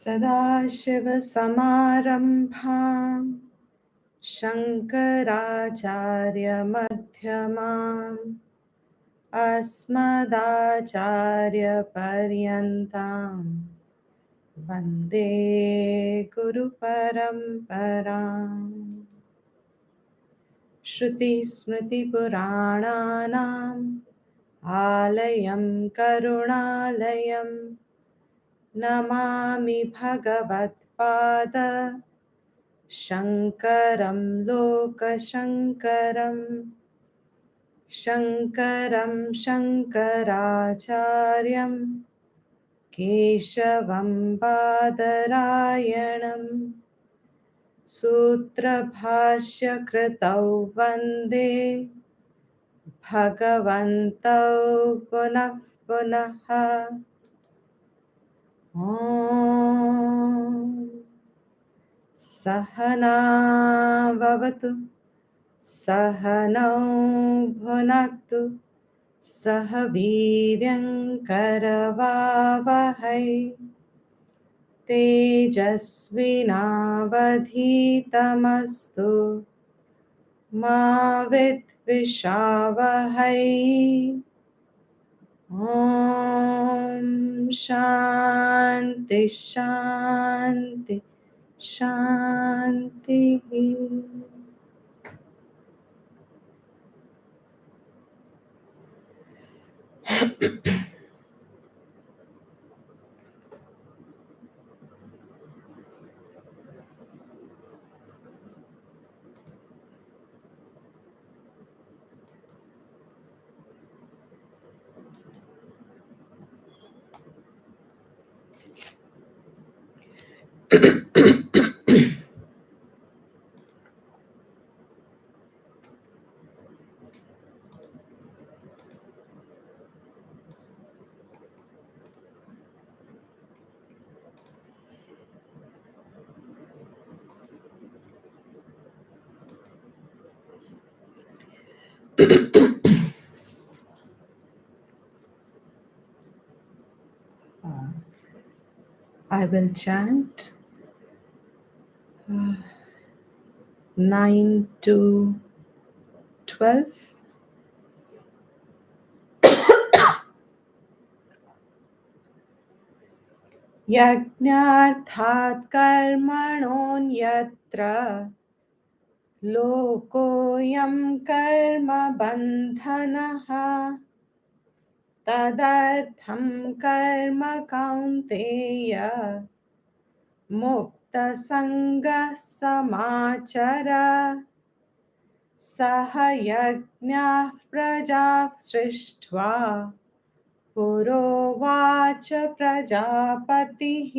सदाशिवसमारम्भां शङ्कराचार्यमध्यमाम् अस्मदाचार्यपर्यन्तां वन्दे गुरुपरम्पराम्। श्रुतिस्मृतिपुराणानाम् आलयं करुणालयं नमामि भगवत्पाद शङ्करं लोकशङ्करं शङ्करं शङ्कराचार्यं केशवं बादरायणं सूत्रभाष्यकृतौ वन्दे भगवन्तौ पुनः पुनः। ॐ सहना भवतु सहनौ भुनक्तु सह वीर्यङ्करवावहै तेजस्विनावधीतमस्तु मा विद्विषावहै। ॐ शान्ति शान्ति शान्तिः। I will chant 9 to 12. यज्ञार्थात् कर्मणोऽन्यत्र लोकोऽयं कर्म बन्धनः तदर्थं कर्म कौन्तेय मुक्तसङ्गः समाचर। सह यज्ञाः प्रजाः सृष्ट्वा पुरोवाच प्रजापतिः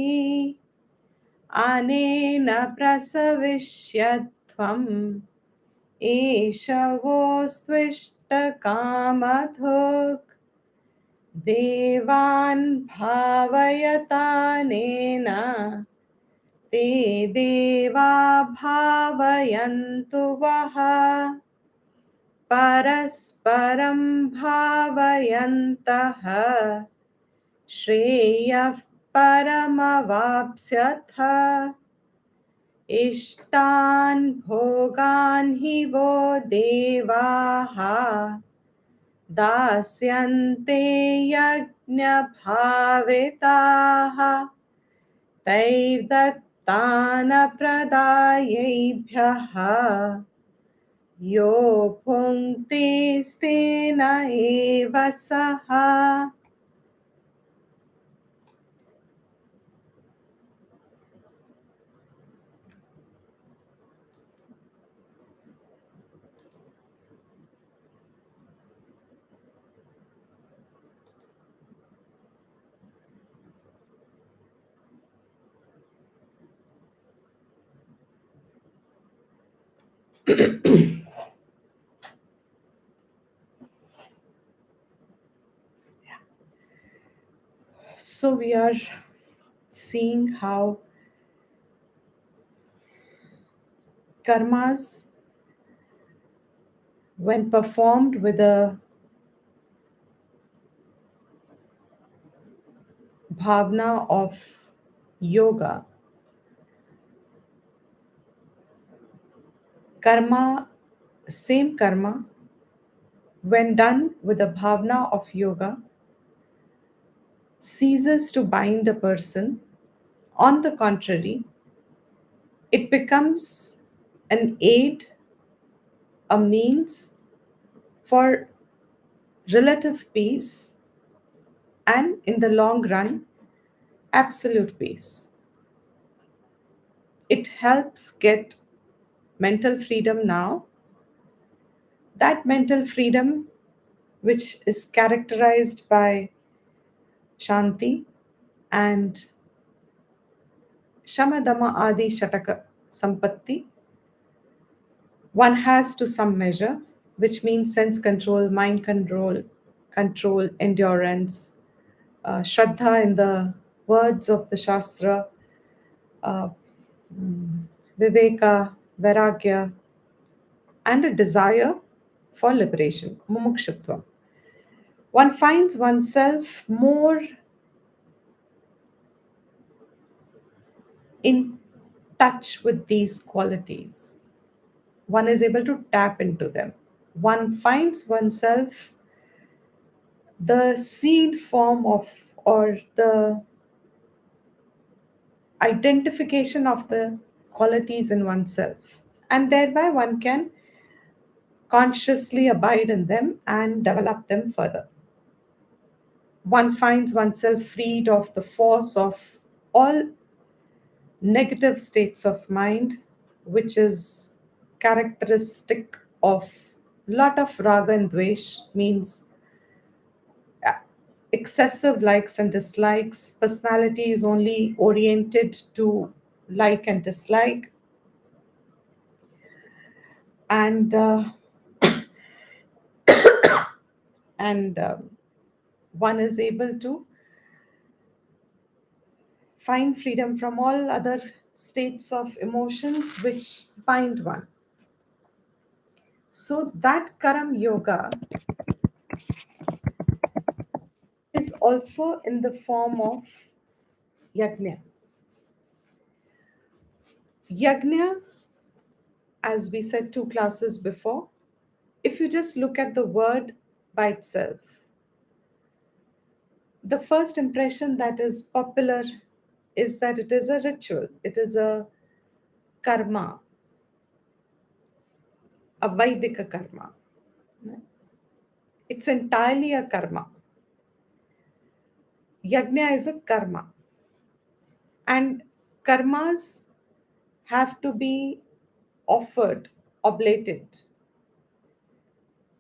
अनेन प्रसविष्यत्वम् एष वोस्त्विष्टकामधुक् देवान् भावयतानेन ते देवा भावयन्तु वः परस्परं भावयन्तः श्रेयः परमवाप्स्यथ। इष्टान् भोगान् हि वो देवाः दास्यन्ते यज्ञभाविताः तैर्दत्तानप्रदायैभ्यः यो भुङ्क्ते स्तेन एव सः। So we are seeing how karmas, when performed with a bhavna of yoga, karma, same karma, when done with the bhavna of yoga, ceases to bind a person. On the contrary, it becomes an aid, a means for relative peace, and in the long run, absolute peace. It helps get mental freedom now. That mental freedom, which is characterized by Shanti and Shamadama Adi Shataka Sampatti, one has to some measure, which means sense control, mind control, endurance, Shraddha in the words of the Shastra, uh, Viveka, Vairagya, and a desire for liberation, mumukshutva. One finds oneself more in touch with these qualities. One is able to tap into them. One finds oneself the seed form of, or the identification of the qualities in oneself. And thereby one can consciously abide in them and develop them further. One finds oneself freed of the force of all negative states of mind, which is characteristic of lot of raga and dvesh, means uh, excessive likes and dislikes. Personality is only oriented to like and dislike, and and one is able to find freedom from all other states of emotions which bind one. So that Karam Yoga is also in the form of Yajna. Yajna, as we said 2 classes before, if you just look at the word by itself, the first impression that is popular is that it is a ritual, it is a karma, a Vaidika karma. It's entirely a karma. Yajna is a karma. And karmas have to be offered, oblated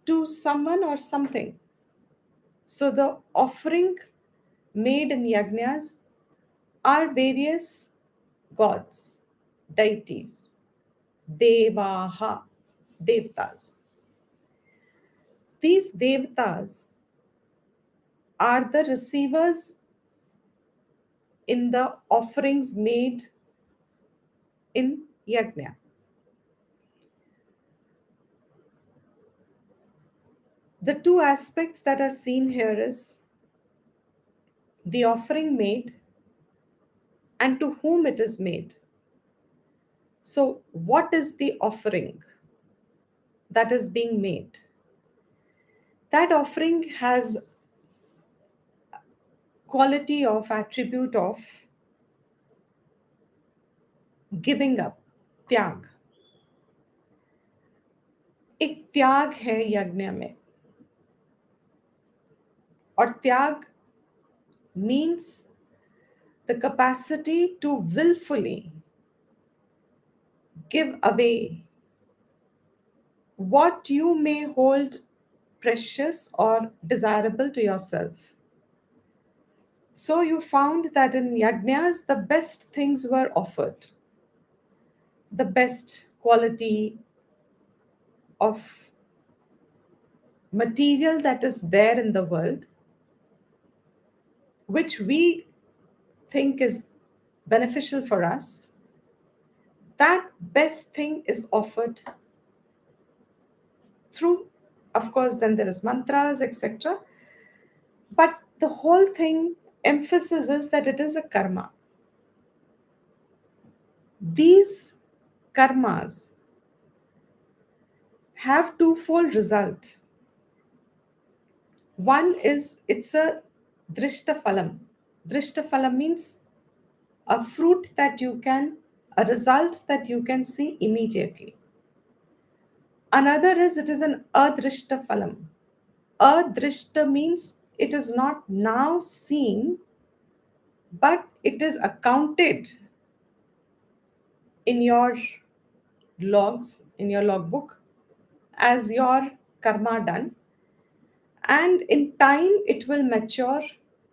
to someone or something. So the offering made in yajnas are various gods, deities, devaha, devtas. These devtas are the receivers in the offerings made in yajna. The two aspects that are seen here is the offering made and to whom it is made. So, what is the offering that is being made? That offering has quality of attribute of giving up, त्याग. एक त्याग है यज्ञ में, और त्याग means the capacity to willfully give away what you may hold precious or desirable to yourself. So you found that in yajnas, the best things were offered, the best quality of material that is there in the world, which we think is beneficial for us, that best thing is offered through, of course, then there is mantras, etc. But the whole thing emphasis is that it is a karma. These karmas have twofold result. One is it's a drishta phalam. Drishta phalam means a fruit that you can, a result that you can see immediately. Another is it is an adrishta phalam. Adrishta means it is not now seen, but it is accounted in your logs, in your logbook, as your karma done, and in time it will mature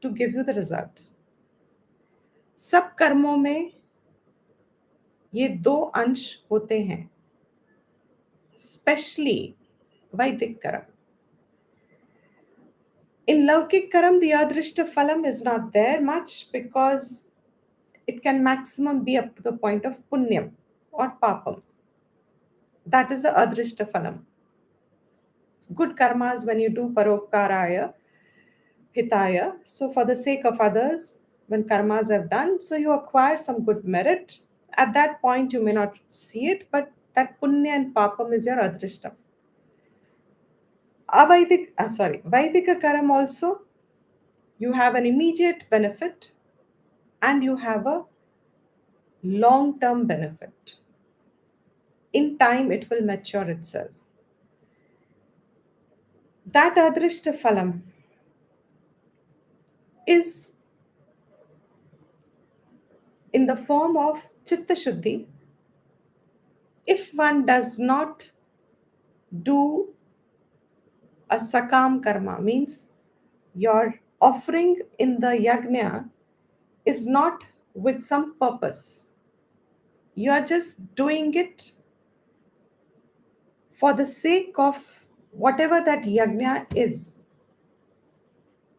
to give you the result. सब कर्मों में ये दो अंश होते हैं, specially वैदिक कर्म. In Laukik Karam, the Adrishta Phalam is not there much because it can maximum be up to the point of Punyam or Papam. That is the Adrishta Phalam. Good karmas when you do Parokaraya, Hitaya. So, for the sake of others, when karmas have done, so you acquire some good merit. At that point, you may not see it, but that Punya and Papam is your Adrishta. Vaidika Karam also, you have an immediate benefit and you have a long term benefit. In time, it will mature itself. That Adrishta Phalam is in the form of Chitta Shuddhi. If one does not do a Sakam Karma, means your offering in the Yajna is not with some purpose. You are just doing it for the sake of whatever that Yajna is.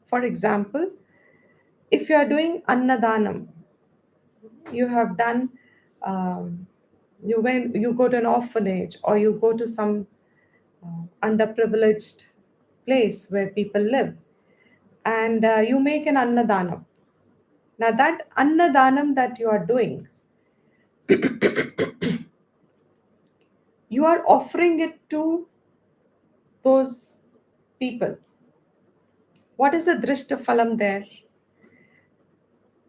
For example, if you are doing Annadanam, you have done you go to an orphanage or you go to some underprivileged place where people live, and you make an annadanam. Now that annadanam that you are doing, you are offering it to those people. What is a drishta phalam there?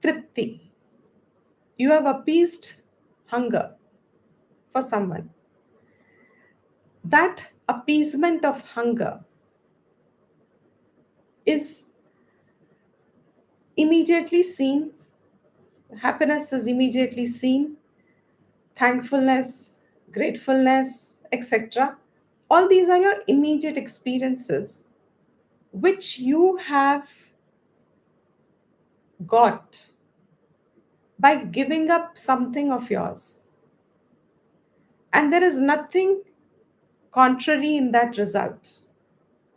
Tripti. You have appeased hunger for someone. That appeasement of hunger is immediately seen. Happiness is immediately seen. Thankfulness, gratefulness, etc. All these are your immediate experiences which you have got by giving up something of yours. And there is nothing contrary in that result.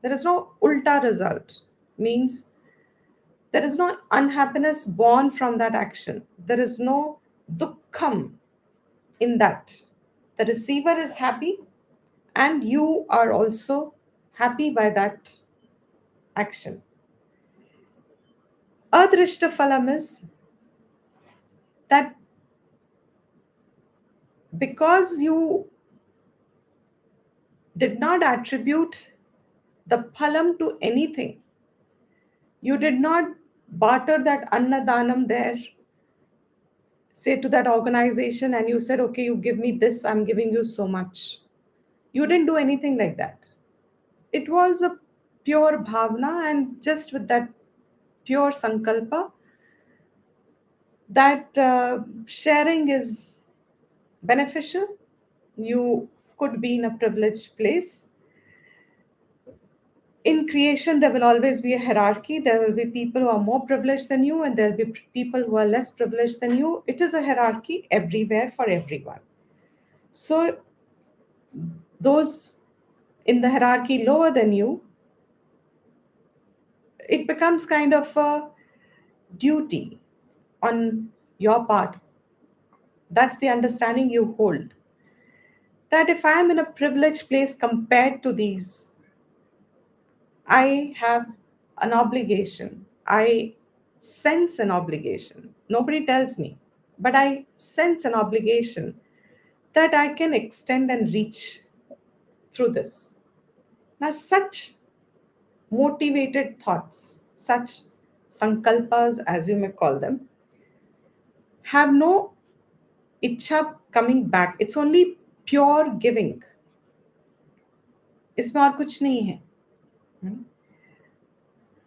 There is no ulta result, means there is no unhappiness born from that action. There is no dukkham in that. The receiver is happy and you are also happy by that action. Adrishta phalam is that because you did not attribute the phalam to anything, you did not barter that annadanam there, say to that organization, and you said, okay, you give me this, I'm giving you so much. You didn't do anything like that. It was a pure bhavna, and just with that pure sankalpa, that sharing is beneficial. You could be in a privileged place. In creation, there will always be a hierarchy. There will be people who are more privileged than you, and there will be people who are less privileged than you. It is a hierarchy everywhere for everyone. So, those in the hierarchy lower than you, it becomes kind of a duty on your part. That's the understanding you hold. That if I am in a privileged place compared to these, I have an obligation. I sense an obligation. Nobody tells me. but I sense an obligation that I can extend and reach through this. Now, such motivated thoughts, such sankalpas, as you may call them, have no ichha coming back. It's only pure giving. इसमें और कुछ नहीं है.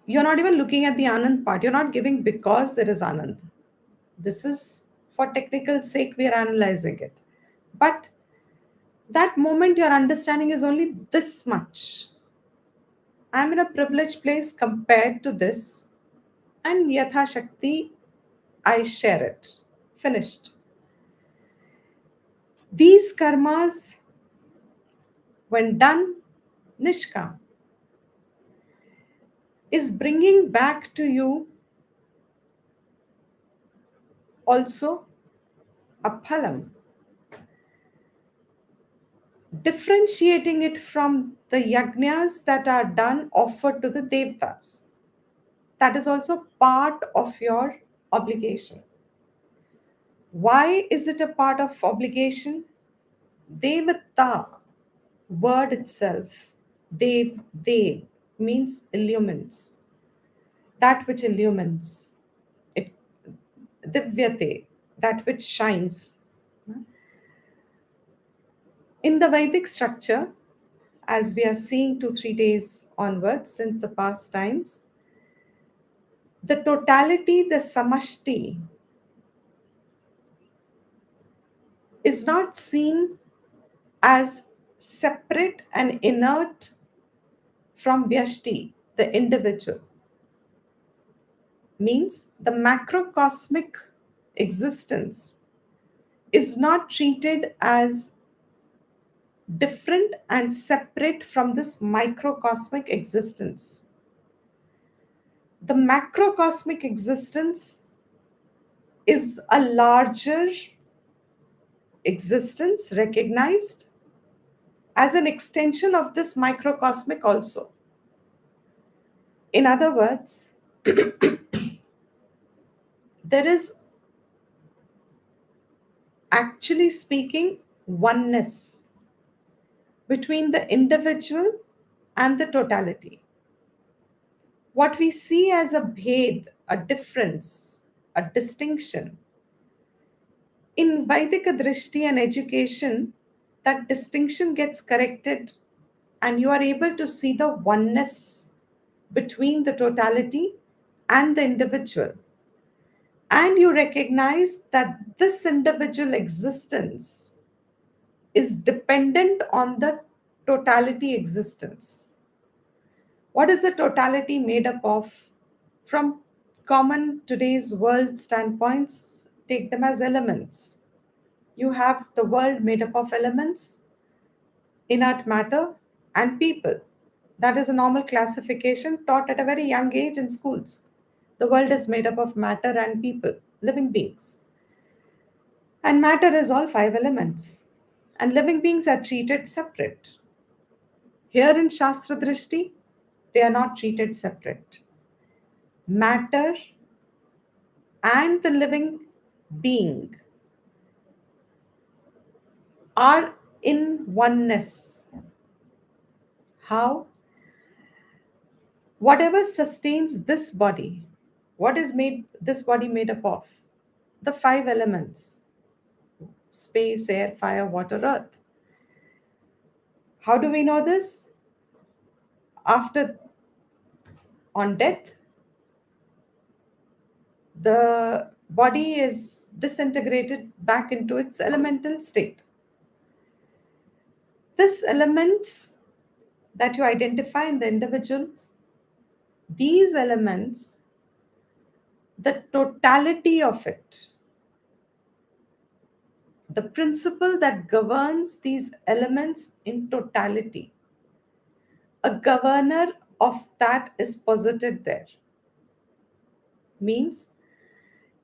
You're not even looking at the anand part. You're not giving because there is anand. This is for technical sake, we are analyzing it. But that moment, your understanding is only this much. I'm in a privileged place compared to this, and Yatha Shakti, I share it. Finished. These karmas, when done, Nishkam, is bringing back to you also a phalam, differentiating it from the yajnas that are done offered to the devtas. That is also part of your obligation. Why is it a part of obligation? Devata, word itself, dev means illumines. That which illumines. It, divyate, that which shines. In the Vedic structure, as we are seeing 2-3 days onwards since the past times, the totality, the samashti, is not seen as separate and inert from Vyashti, the individual. Means the macrocosmic existence is not treated as different and separate from this microcosmic existence. The macrocosmic existence is a larger existence recognized as an extension of this microcosmic also. In other words, there is, actually speaking, oneness between the individual and the totality. What we see as a bhed, a difference, a distinction, in Vaidika Drishti and education, that distinction gets corrected and you are able to see the oneness between the totality and the individual. And you recognize that this individual existence is dependent on the totality existence. What is the totality made up of? From common today's world standpoints, take them as elements. You have the world made up of elements, inert matter, and people. That is a normal classification taught at a very young age in schools. The world is made up of matter and people, living beings. And matter is all 5 elements. And living beings are treated separate. Here in Shastra Drishti, they are not treated separate. Matter and the living being are in oneness. How? Whatever sustains this body, what is made this body made up of? The 5 elements: space, air, fire, water, earth. How do we know this? After, on death, the body is disintegrated back into its elemental state. These elements that you identify in the individuals, these elements, the totality of it, the principle that governs these elements in totality, a governor of that is posited there. Means,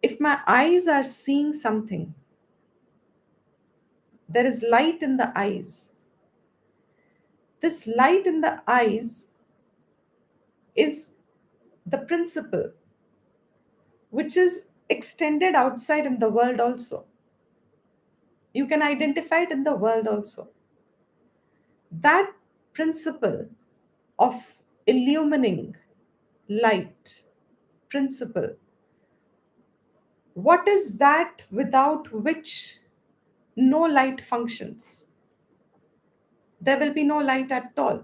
if my eyes are seeing something, there is light in the eyes. This light in the eyes is the principle which is extended outside in the world also. You can identify it in the world also. That principle of illumining light principle, what is that without which no light functions? There will be no light at all.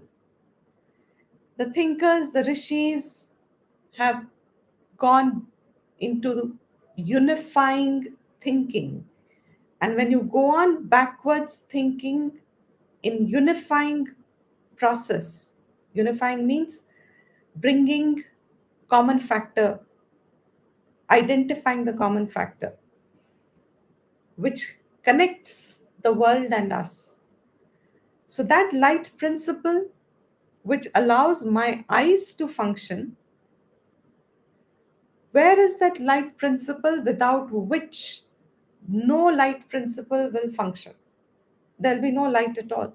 The thinkers, the rishis have gone into unifying thinking. And when you go on backwards thinking in unifying process, unifying means bringing common factor, identifying the common factor, which connects the world and us. So that light principle, which allows my eyes to function, where is that light principle without which no light principle will function? There'll be no light at all.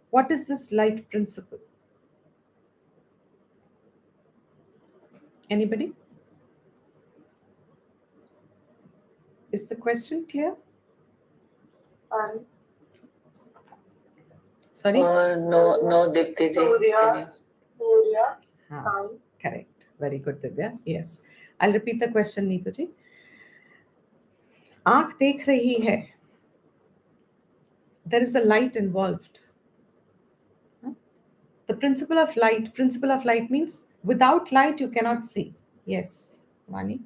What is this light principle? Anybody? Is the question clear? Sorry? No, Dipti ji. Can you? Correct. Very good, Divya. Yes. I'll repeat the question, Neetu ji. आंख देख रही है. There is a light involved. The principle of light means without light you cannot see. Yes, Vani.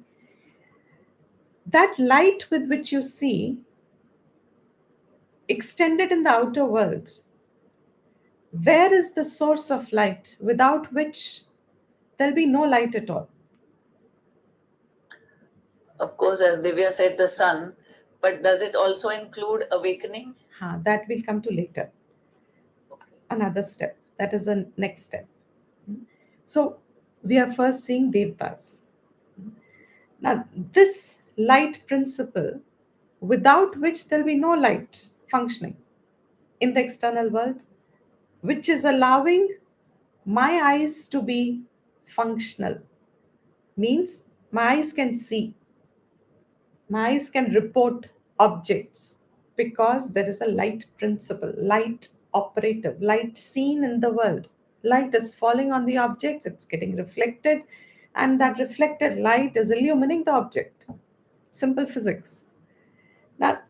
That light with which you see extended in the outer world, where is the source of light without which there'll be no light at all? Of course, as Divya said, the sun, but does it also include awakening? That will come to later. Okay. Another step. That is the next step. So we are first seeing Devtas. Now, this light principle, without which there'll be no light functioning in the external world, which is allowing my eyes to be functional, means my eyes can see, my eyes can report objects because there is a light principle, light operative, light seen in the world. Light is falling on the objects, it's getting reflected, and that reflected light is illumining the object. Simple physics. Now,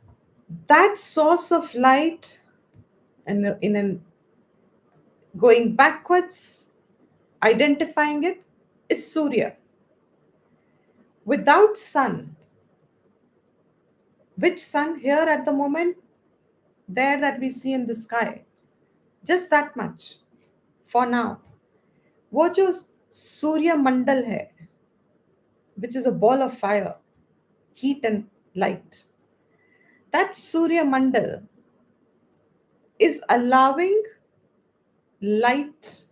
that source of light, and going backwards, identifying it, is Surya. Without sun, which sun here at the moment, there that we see in the sky, just that much for now. वो जो सूर्य मंडल है, which is a ball of fire, heat and light, that Surya Mandal is allowing light,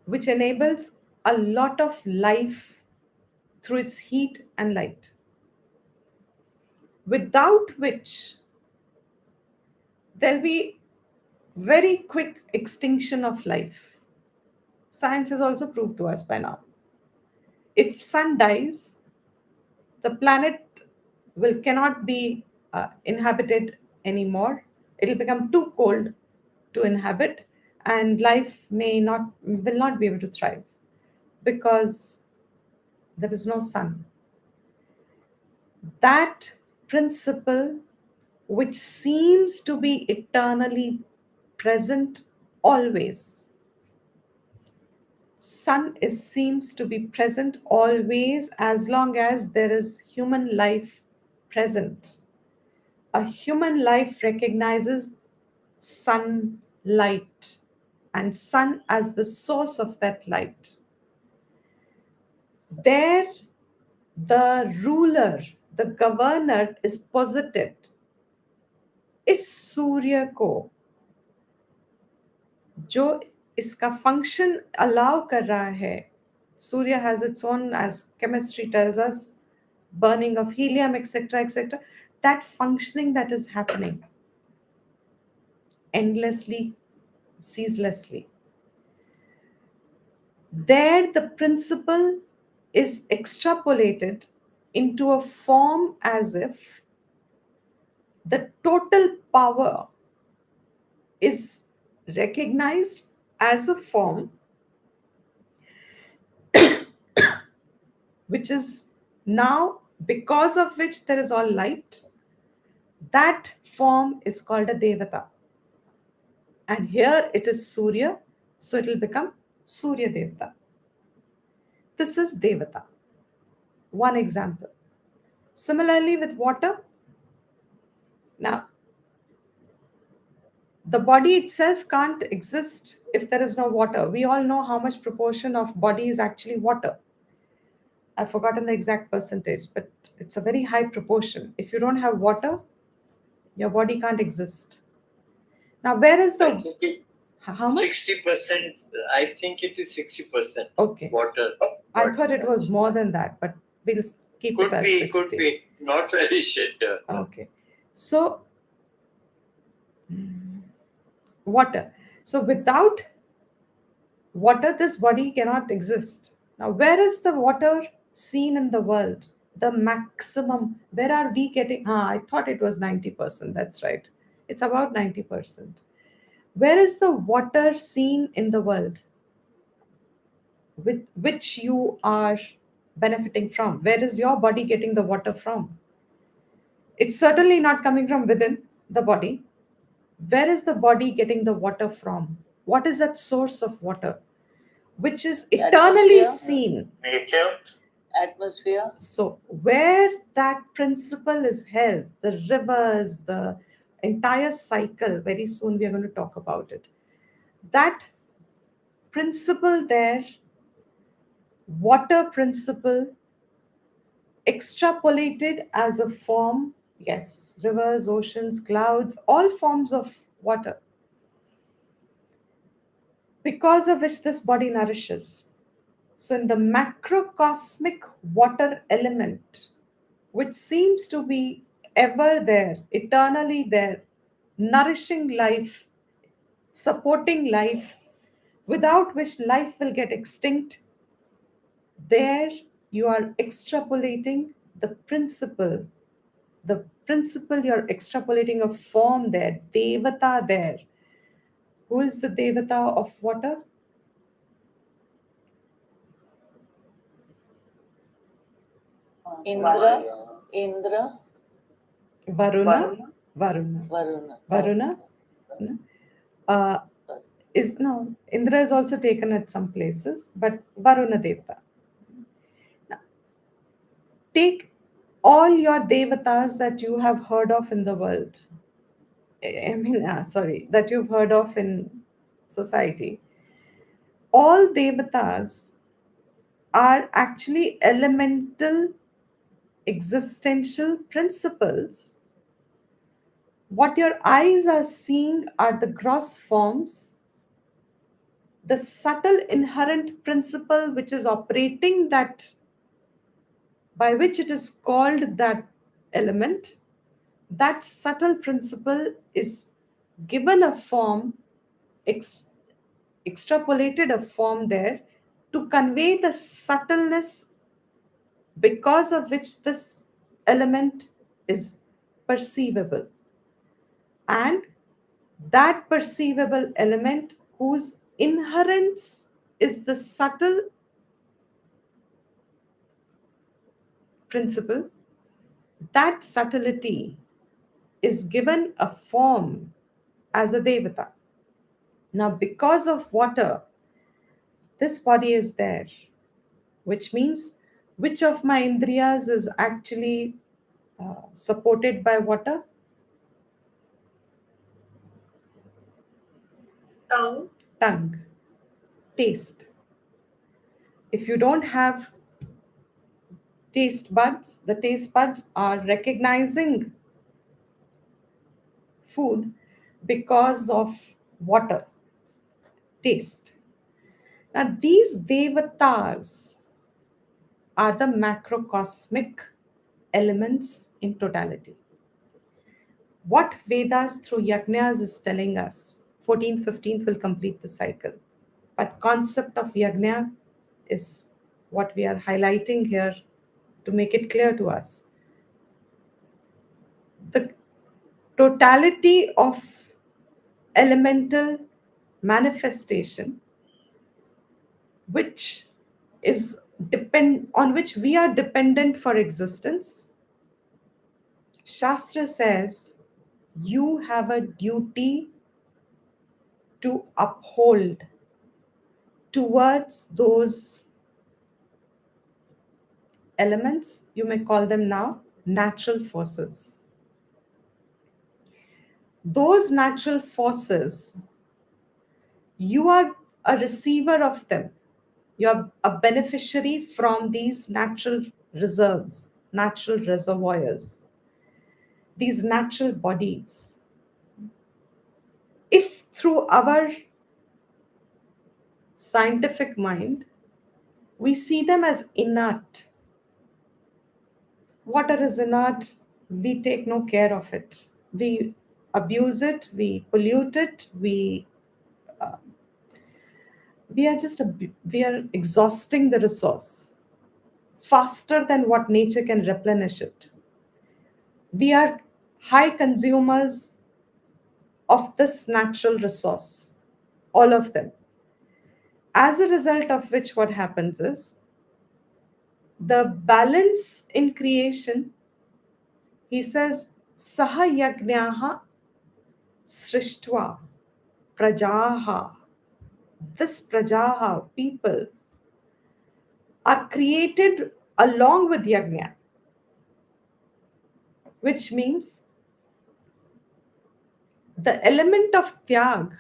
which enables a lot of life through its heat and light, without which there'll be very quick extinction of life. Science has also proved to us by now. If sun dies, the planet will cannot be inhabited anymore. It'll become too cold to inhabit, and life will not be able to thrive because there is no sun. That principle, which seems to be eternally present always, seems to be present always as long as there is human life present. A human life recognizes sunlight and sun as the source of that light. There, the ruler, the governor is posited. इस सूर्य को जो इसका function allow कर रहा है, सूर्य has its own, as chemistry tells us, burning of helium, etc., etc. That functioning that is happening endlessly, ceaselessly. There, the principle is extrapolated into a form as if the total power is recognized as a form which is now, because of which there is all light, that form is called a devata. And here it is Surya, so it will become Surya Devata. This is Devata. One example. Similarly, with water, now the body itself can't exist if there is no water. We all know how much proportion of body is actually water. I've forgotten the exact percentage, but it's a very high proportion. If you don't have water, your body can't exist. Now, where is I the think it how much? 60%. I think it is 60% Okay, water. I thought it was more than that, but we'll keep it Could as be, 60. could be. Not very sure. Okay, so water. So without water, this body cannot exist. Now, where is the water seen in the world? The maximum. Where are we getting? I thought it was 90%. That's right. It's about 90%. Where is the water seen in the world with which you are benefiting from? Where is your body getting the water from? It's certainly not coming from within the body. Where is the body getting the water from? What is that source of water? Which is eternally Atmosphere. seen. Nature. Atmosphere. So, where that principle is held, the rivers, the entire cycle, very soon we are going to talk about it. That principle there, water principle, extrapolated as a form, yes, rivers, oceans, clouds, all forms of water, because of which this body nourishes. So, in the macrocosmic water element, which seems to be ever there, eternally there, nourishing life, supporting life, without which life will get extinct, there you are extrapolating the principle. The principle you're extrapolating a form there, Devata there. Who is the Devata of water? Indra. Indra. Varuna. Varuna. Varuna. Varuna. No? Uh, is no, Indra is also taken at some places, but Varuna Devata. Now, take all your devatas that you have heard of in the world. I mean, sorry, that you've heard of in society. All devatas are actually elemental existential principles. What your eyes are seeing are the gross forms, the subtle inherent principle which is operating that, by which it is called that element. That subtle principle is given a form, ex- extrapolated a form there to convey the subtleness because of which this element is perceivable. And that perceivable element whose inherence is the subtle principle, that subtlety is given a form as a devata. Now, because of water, this body is there, which means which of my indriyas is actually supported by water? Tongue. Tongue, taste. If you don't have taste buds, the taste buds are recognizing food because of water, taste. Now, these devatas are the macrocosmic elements in totality. What Vedas through yajnas is telling us, 14th, 15th will complete the cycle. But concept of yajna is what we are highlighting here to make it clear to us. The totality of elemental manifestation, which is on which we are dependent for existence, Shastra says you have a duty to uphold towards those elements. You may call them now natural forces. Those natural forces, you are a receiver of them. You're a beneficiary from these natural reserves, natural reservoirs, these natural bodies. If through our scientific mind, we see them as inert, water is inert, we take no care of it. We abuse it, we pollute it, we are just we are exhausting the resource faster than what nature can replenish it. We are high consumers of this natural resource, all of them. As a result of which, what happens is the balance in creation, he says, Saha yagnyaha srishtva prajaha. This prajaha, people, are created along with yajna, which means the element of tyag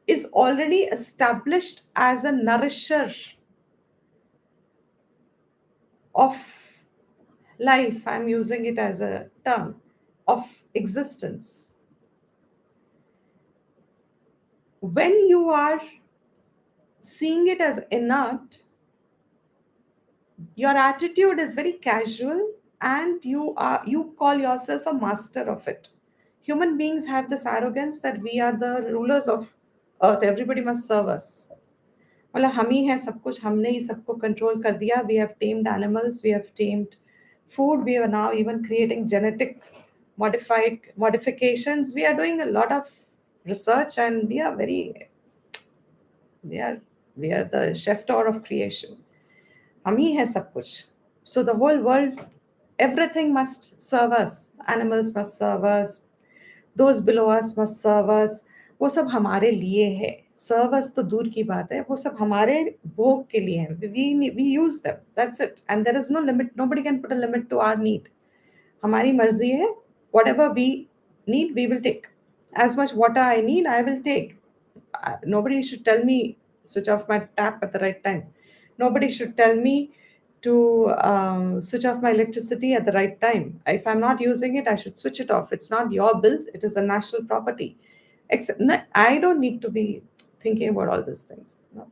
is already established as a nourisher of life. I'm using it as a term of existence. When you are seeing it as inert, your attitude is very casual and you call yourself a master of it. Human beings have this arrogance that we are the rulers of earth, everybody must serve us. मतलब हम ही हैं सब कुछ, हमने ही सबको control कर दिया. We have tamed animals, we have tamed food, we are now even creating genetic modifications. We are doing a lot of research and we are we are the chef d'oeuvre of creation. हम ही हैं सब कुछ. So the whole world, everything must serve us. Animals must serve us. Those below us must serve us. वो सब हमारे लिए है. Serve us तो दूर की बात है. वो सब हमारे भोग के लिए है. We use them. That's it. And there is no limit. Nobody can put a limit to our need. हमारी मर्जी है. Whatever we need, we will take. As much water I need, I will take. Nobody should tell me switch off my tap at the right time. Nobody should tell me to switch off my electricity at the right time. If I'm not using it, I should switch it off. It's not your bills, it is a national property. I don't need to be thinking about all these things. No.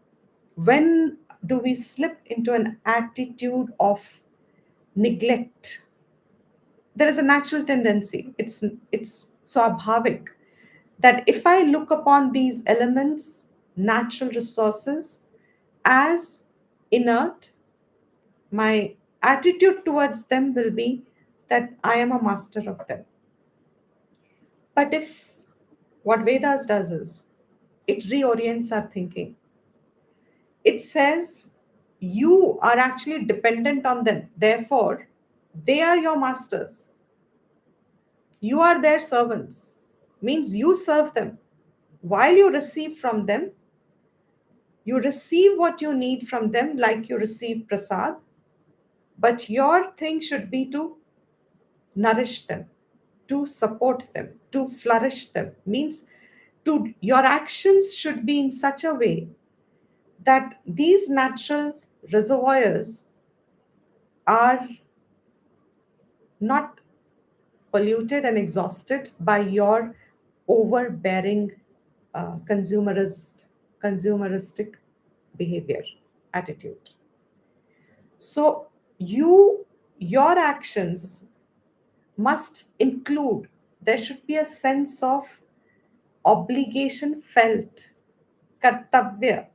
When do we slip into an attitude of neglect? There is a natural tendency. It's swabhavik that if I look upon these elements, natural resources, as inert, my attitude towards them will be that I am a master of them. But if what Vedas does is it reorients our thinking, it says you are actually dependent on them, therefore, they are your masters. You are their servants, means you serve them. While you receive from them, you receive what you need from them, like you receive prasad, but your thing should be to nourish them, to support them, to flourish them. Means your actions should be in such a way that these natural reservoirs are not polluted and exhausted by your overbearing consumeristic behavior, attitude. So your actions must include, there should be a sense of obligation felt. कर्तव्य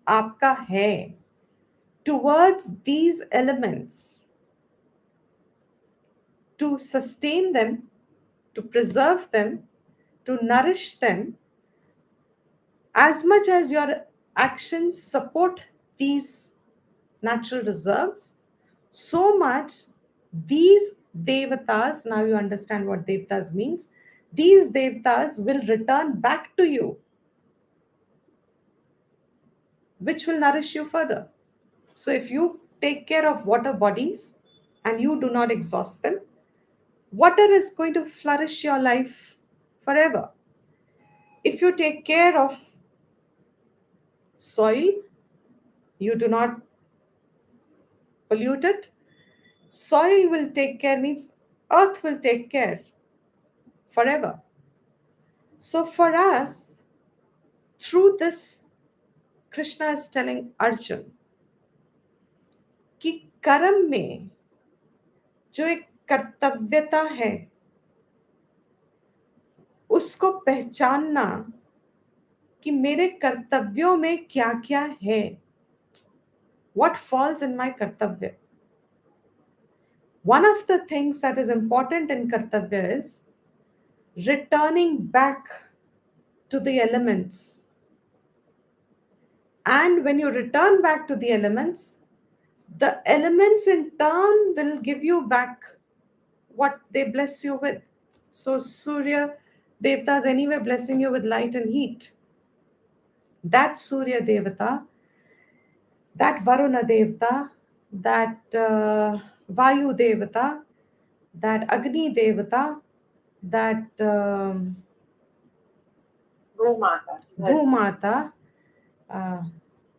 आपका है. towards these elements, to sustain them, to preserve them, to nourish them, as much as your actions support these natural reserves, so much these devatas, now you understand what devatas means, these devatas will return back to you, which will nourish you further. So if you take care of water bodies and you do not exhaust them, water is going to flourish your life forever. If you take care of soil, you do not pollute it, soil will take care, means earth will take care forever. So for us, through this, Krishna is telling Arjun कि कर्म में जो एक कर्तव्यता है, उसको पहचानना कि मेरे कर्तव्यों में क्या क्या है, what falls in my kartavya. One of the things that is important in kartavya is returning back to the elements. And when you return back to the elements in turn will give you back what they bless you with. So Surya Devata is anyway blessing you with light and heat. That Surya Devata, that Varuna Devata, that Vayu Devata, that Agni Devata, that Bhumata,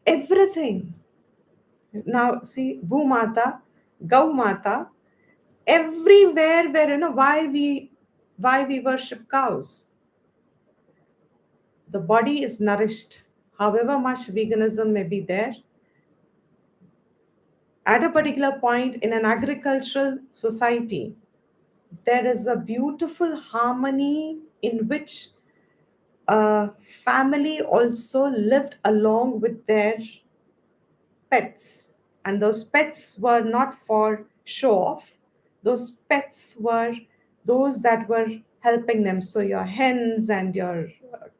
everything. Now see, Bhumata, Gaumata, everywhere where why we worship cows. The body is nourished. However much veganism may be there, at a particular point in an agricultural society, there is a beautiful harmony in which a family also lived along with their pets. And those pets were not for show off, those pets were those that were helping them. So your hens and your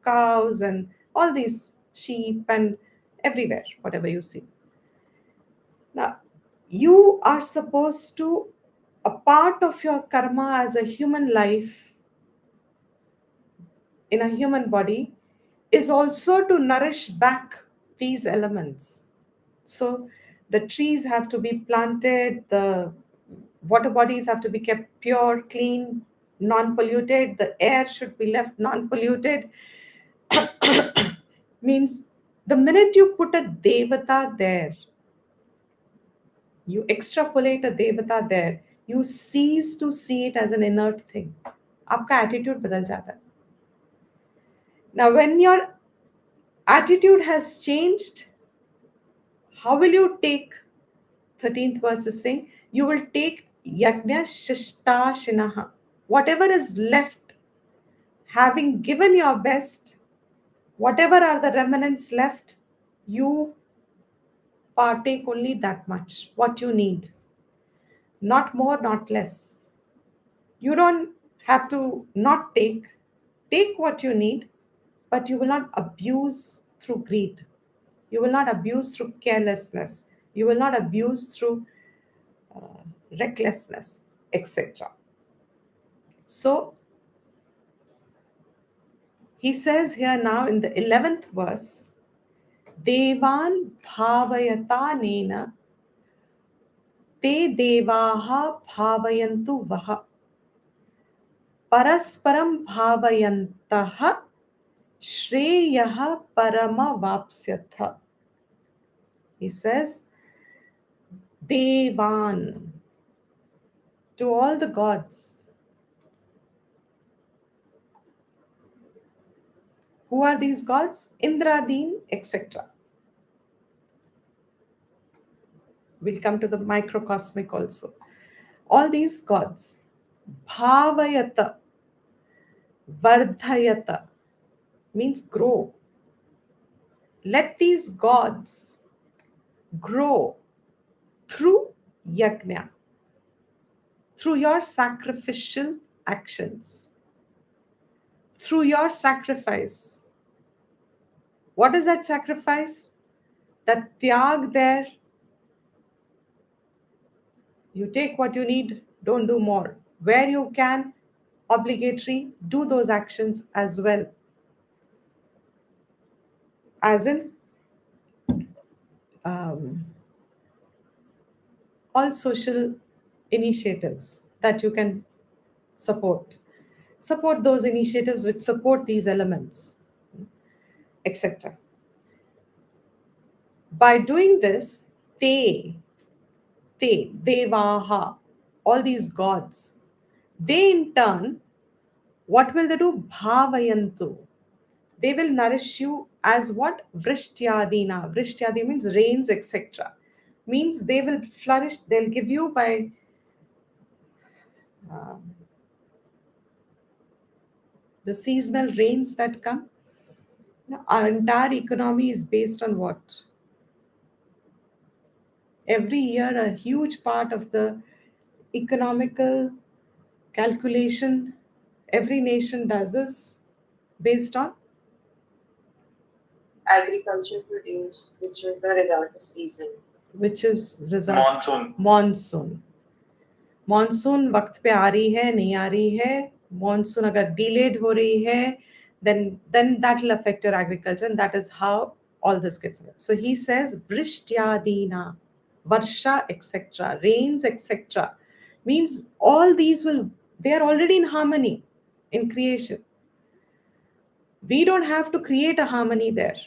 cows and all these sheep and everywhere, whatever you see. Now, you are supposed to, a part of your karma as a human life in a human body is also to nourish back these elements. So the trees have to be planted, the water bodies have to be kept pure, clean, non-polluted, the air should be left non-polluted. Means the minute you put a devata there, you extrapolate a devata there, you cease to see it as an inert thing. आपका attitude बदल जाता है. Now when your attitude has changed, how will you take 13th verse is saying, you will take yajna shishta. Whatever is left, having given your best, whatever are the remnants left, you partake only that much, what you need. Not more, not less. You don't have to not take. Take what you need, but you will not abuse through greed. You will not abuse through carelessness. You will not abuse through recklessness, etc. So, he says here now in the 11th verse, Devan bhavayata nena te devaha bhavayantu vaha parasparam bhavayantaha shreyaha parama vapsyatha. He says, Devan, to all the gods. Who are these gods? Indradin, etc. We'll come to the microcosmic also. All these gods. Bhavayata, Vardhayata means grow. Let these gods grow through yajna, through your sacrificial actions, through your sacrifice. What is that sacrifice? That tyag there, you take what you need, don't do more. Where you can, obligatory, do those actions as well. As in, um, all social initiatives that you can support. Support those initiatives which support these elements, etc. By doing this, Devaha, all these gods, they in turn, what will they do? Bhavayantu. They will nourish you as what? Vrishtyadina. Vrishtyadi means rains, etc. Means they will flourish, they'll give you by um, the seasonal rains that come. Now, our entire economy is based on what? Every year, a huge part of the economical calculation every nation does is based on agriculture produce, which is a result of season. which is result Monsoon. monsoon. Monsoon वक्त पे आ रही है नहीं आ रही है monsoon अगर delayed हो रही है then that will affect your agriculture, and that is how all this gets. So he says vrishyadina, varsha, etc., rains, etc., means all these will, they are already in harmony in creation. We don't have to create a harmony there.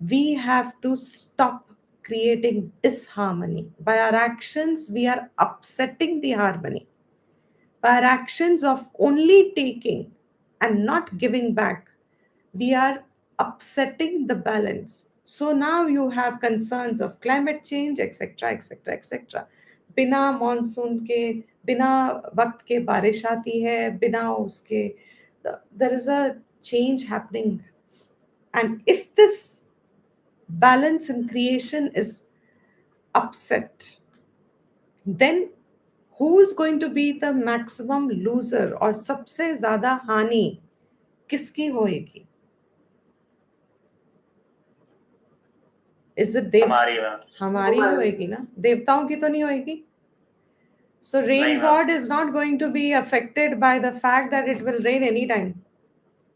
We have to stop creating disharmony. By our actions, we are upsetting the harmony. By our actions of only taking and not giving back, we are upsetting the balance. So now you have concerns of climate change, etc., etc., etc. बिना monsoon के, बिना वक्त के बारिश आती है, बिना उसके, there is a change happening. And if this balance in creation is upset, then who is going to be the maximum loser, और सबसे ज्यादा हानि किसकी होएगी? Is it हमारी मैम। हमारी होएगी ना, देवताओं की तो नहीं होएगी. So rain नहीं, ma'am. god is not going to be affected by the fact that it will rain anytime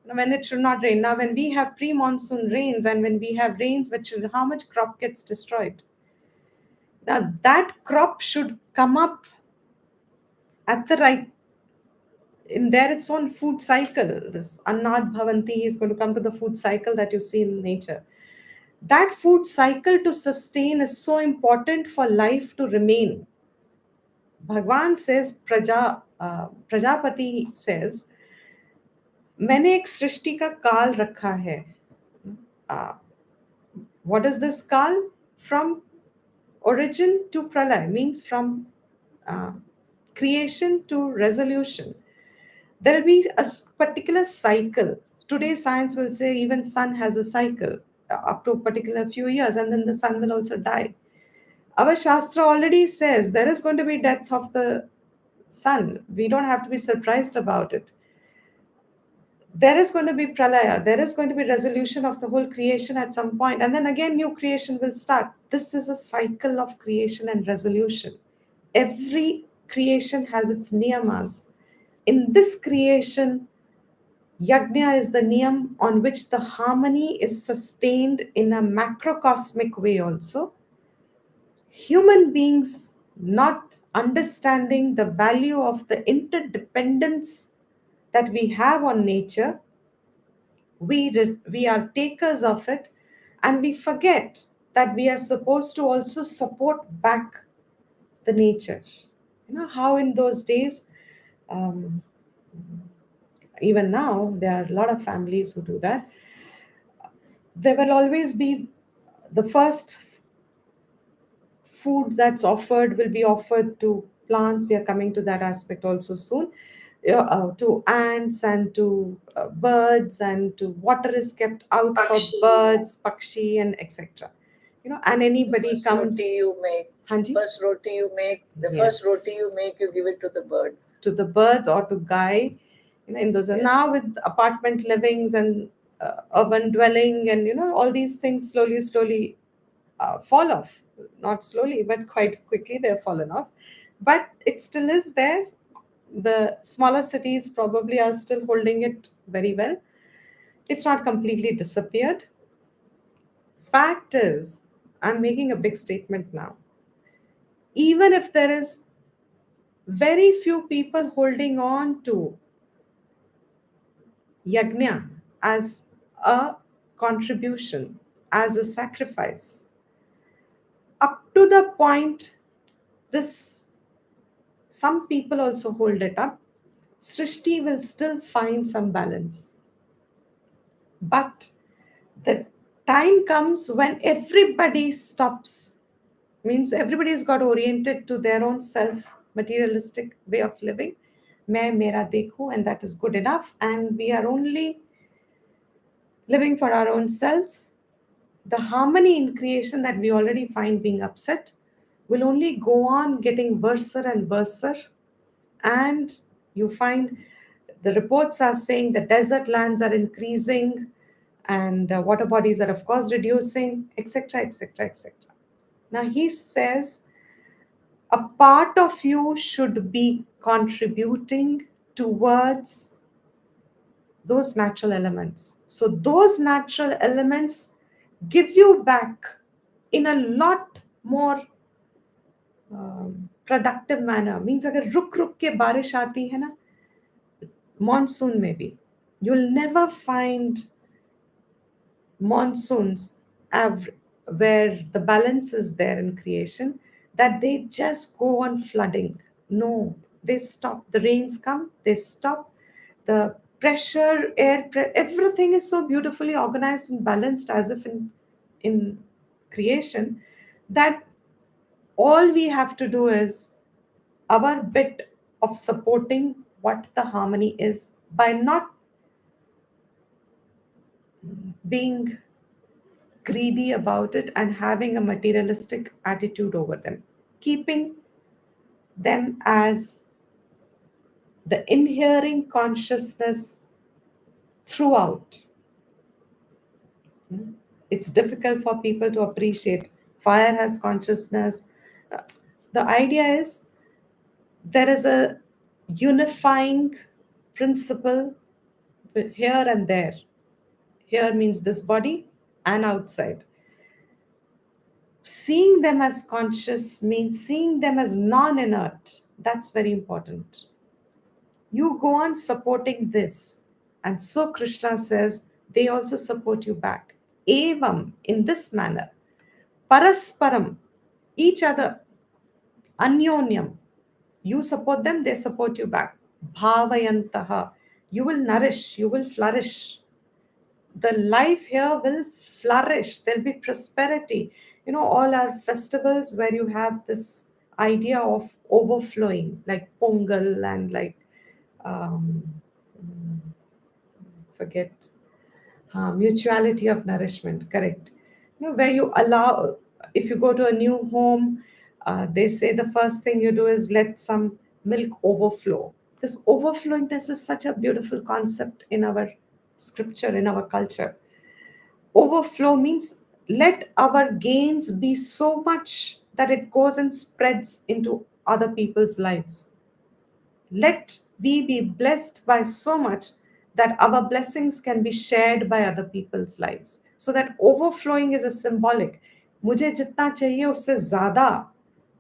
when it should not rain. Now when we have pre-monsoon rains and when we have rains, how much crop gets destroyed? Now that crop should come up at the right, in there its own food cycle. This Annad Bhavanti is going to come to the food cycle that you see in nature. That food cycle to sustain is so important for life to remain. Bhagwan says, Prajapati says, मैंने एक सृष्टि का काल रखा है. What is this kal? From origin to pralay, means from creation to resolution. There will be a particular cycle. Today science will say even sun has a cycle up to a particular few years, and then the sun will also die. Our Shastra already says there is going to be death of the sun. We don't have to be surprised about it. There is going to be pralaya, there is going to be resolution of the whole creation at some point, and then again new creation will start. This is a cycle of creation and resolution. Every creation has its niyamas. In this creation, yajna is the niyam on which the harmony is sustained in a macrocosmic way also. Human beings not understanding the value of the interdependence that we have on nature, we are takers of it, and we forget that we are supposed to also support back the nature. You know how in those days, even now, there are a lot of families who do that. There will always be the first food that's offered will be offered to plants. We are coming to that aspect also soon. To ants and to birds, and to water is kept out Pakshi. for birds, pakshi, and etc. and anybody First comes. roti you make, Hanji? first roti you make, the Yes. first roti you make, you give it to the birds. To the birds or to guy, in those. Yes. Now with apartment livings and urban dwelling and all these things slowly fall off. Not slowly, but quite quickly they're fallen off. But it still is there. The smaller cities probably are still holding it very well. It's not completely disappeared. Fact is, I'm making a big statement now. Even if there is very few people holding on to yajna as a contribution, as a sacrifice, up to the point this some people also hold it up, Srishti will still find some balance. But the time comes when everybody stops, means everybody's got oriented to their own self materialistic way of living. Main mera dekhu, and that is good enough. And we are only living for our own selves. The harmony in creation that we already find being upset will only go on getting worse and worse. And you find the reports are saying the desert lands are increasing and water bodies are, of course, reducing, etc., etc., etc. Now, he says a part of you should be contributing towards those natural elements. So, those natural elements give you back in a lot more productive manner. Means अगर रुक रुक के बारिश आती है ना monsoon, maybe you'll never find monsoons where the balance is there in creation, that they just go on flooding. No, they stop. The rains come, they stop. The pressure, everything is so beautifully organized and balanced as if in creation, that all we have to do is our bit of supporting what the harmony is by not being greedy about it and having a materialistic attitude over them, keeping them as the inhering consciousness throughout. It's difficult for people to appreciate. Fire has consciousness. The idea is there is a unifying principle here and there. Here means this body and outside. Seeing them as conscious means seeing them as non inert. That's very important. You go on supporting this. And so Krishna says they also support you back. Evam, in this manner. Parasparam, each other. Anyonyam, you support them, they support you back. Bhavayantaha, you will nourish, you will flourish. The life here will flourish. There'll be prosperity. All our festivals where you have this idea of overflowing, like Pongal and like, um, forget, mutuality of nourishment, correct. Where you allow, if you go to a new home, they say the first thing you do is let some milk overflow. This overflowing, this is such a beautiful concept in our scripture, in our culture. Overflow means let our gains be so much that it goes and spreads into other people's lives. Let we be blessed by so much that our blessings can be shared by other people's lives. So that overflowing is a symbolic. मुझे जितना चाहिए उससे ज़्यादा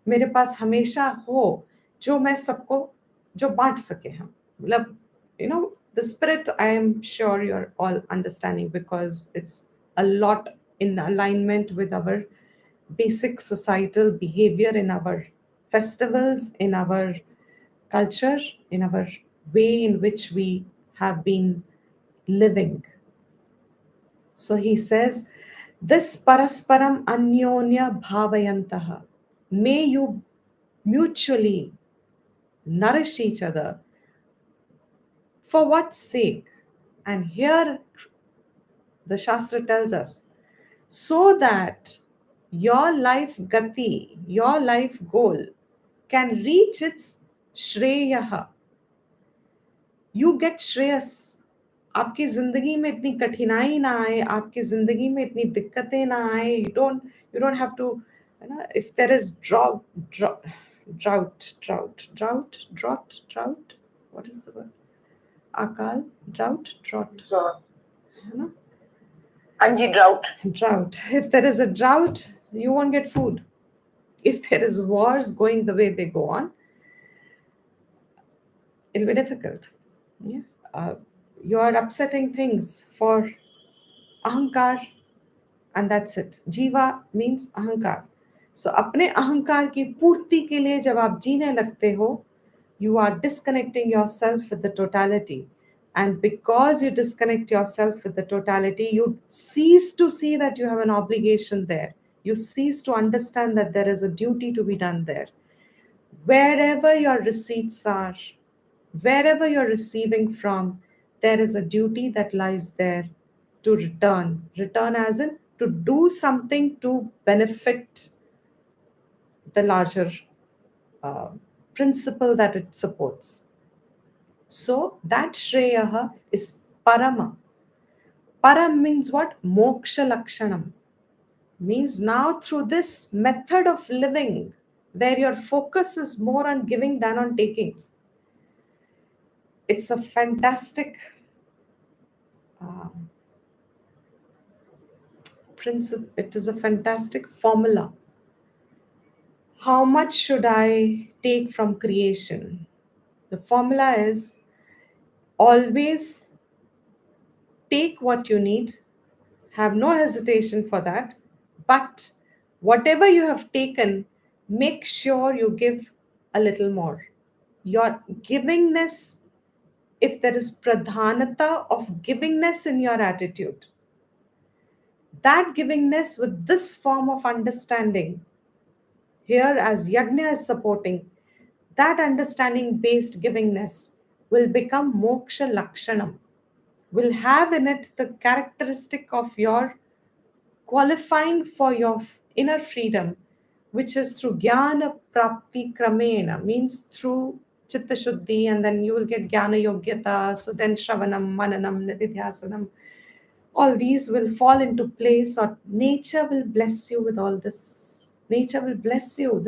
मेरे पास हमेशा हो, जो मैं सबको जो बांट सके हम. मतलब, the spirit, I am sure you're all understanding, because it's a lot in alignment with our basic societal behavior in our festivals, in our culture, in our way in which we have been living. So he says, this parasparam anyonya bhavayantaha. May you mutually nourish each other. For what sake? And here the Shastra tells us, so that your life gati, your life goal can reach its shreyaha. You get shreyas. आपकी जिंदगी में इतनी कठिनाई ना आए, आपकी जिंदगी में इतनी दिक्कतें ना आए. You don't have to, you know, if there is drought, what is the word? Akal, drought. Drought. है ना? Anji, drought. Drought. If there is a drought, you won't get food. If there is wars going the way they go on, it'll be difficult. Yeah. You are upsetting things for ahankar, and that's it. Jiva means ahankar. So अपने अहंकार की पूर्ति के लिए जब आप जीने लगते हो, you are disconnecting yourself with the totality. And because you disconnect yourself with the totality, you cease to see that you have an obligation there. You cease to understand that there is a duty to be done there. Wherever your receipts are, wherever you're receiving from, there is a duty that lies there to return. Return as in to do something to benefit the larger uh, principle that it supports. So that Shreyaha is Parama. Param means what? Moksha Lakshanam. Means now through this method of living, where your focus is more on giving than on taking, it's a fantastic principle. It is a fantastic formula. How much should I take from creation? The formula is always take what you need, have no hesitation for that, but whatever you have taken, make sure you give a little more. Your givingness, if there is pradhanata of givingness in your attitude, that givingness with this form of understanding, here as Yajna is supporting, that understanding based givingness will become moksha lakshanam, will have in it the characteristic of your qualifying for your inner freedom, which is through jnana prapti kramena, means through chitta shuddhi, and then you will get jnana yogyata, so then shravanam, mananam, nididhyasanam, all these will fall into place, or nature will bless you with all this. Nature will bless you.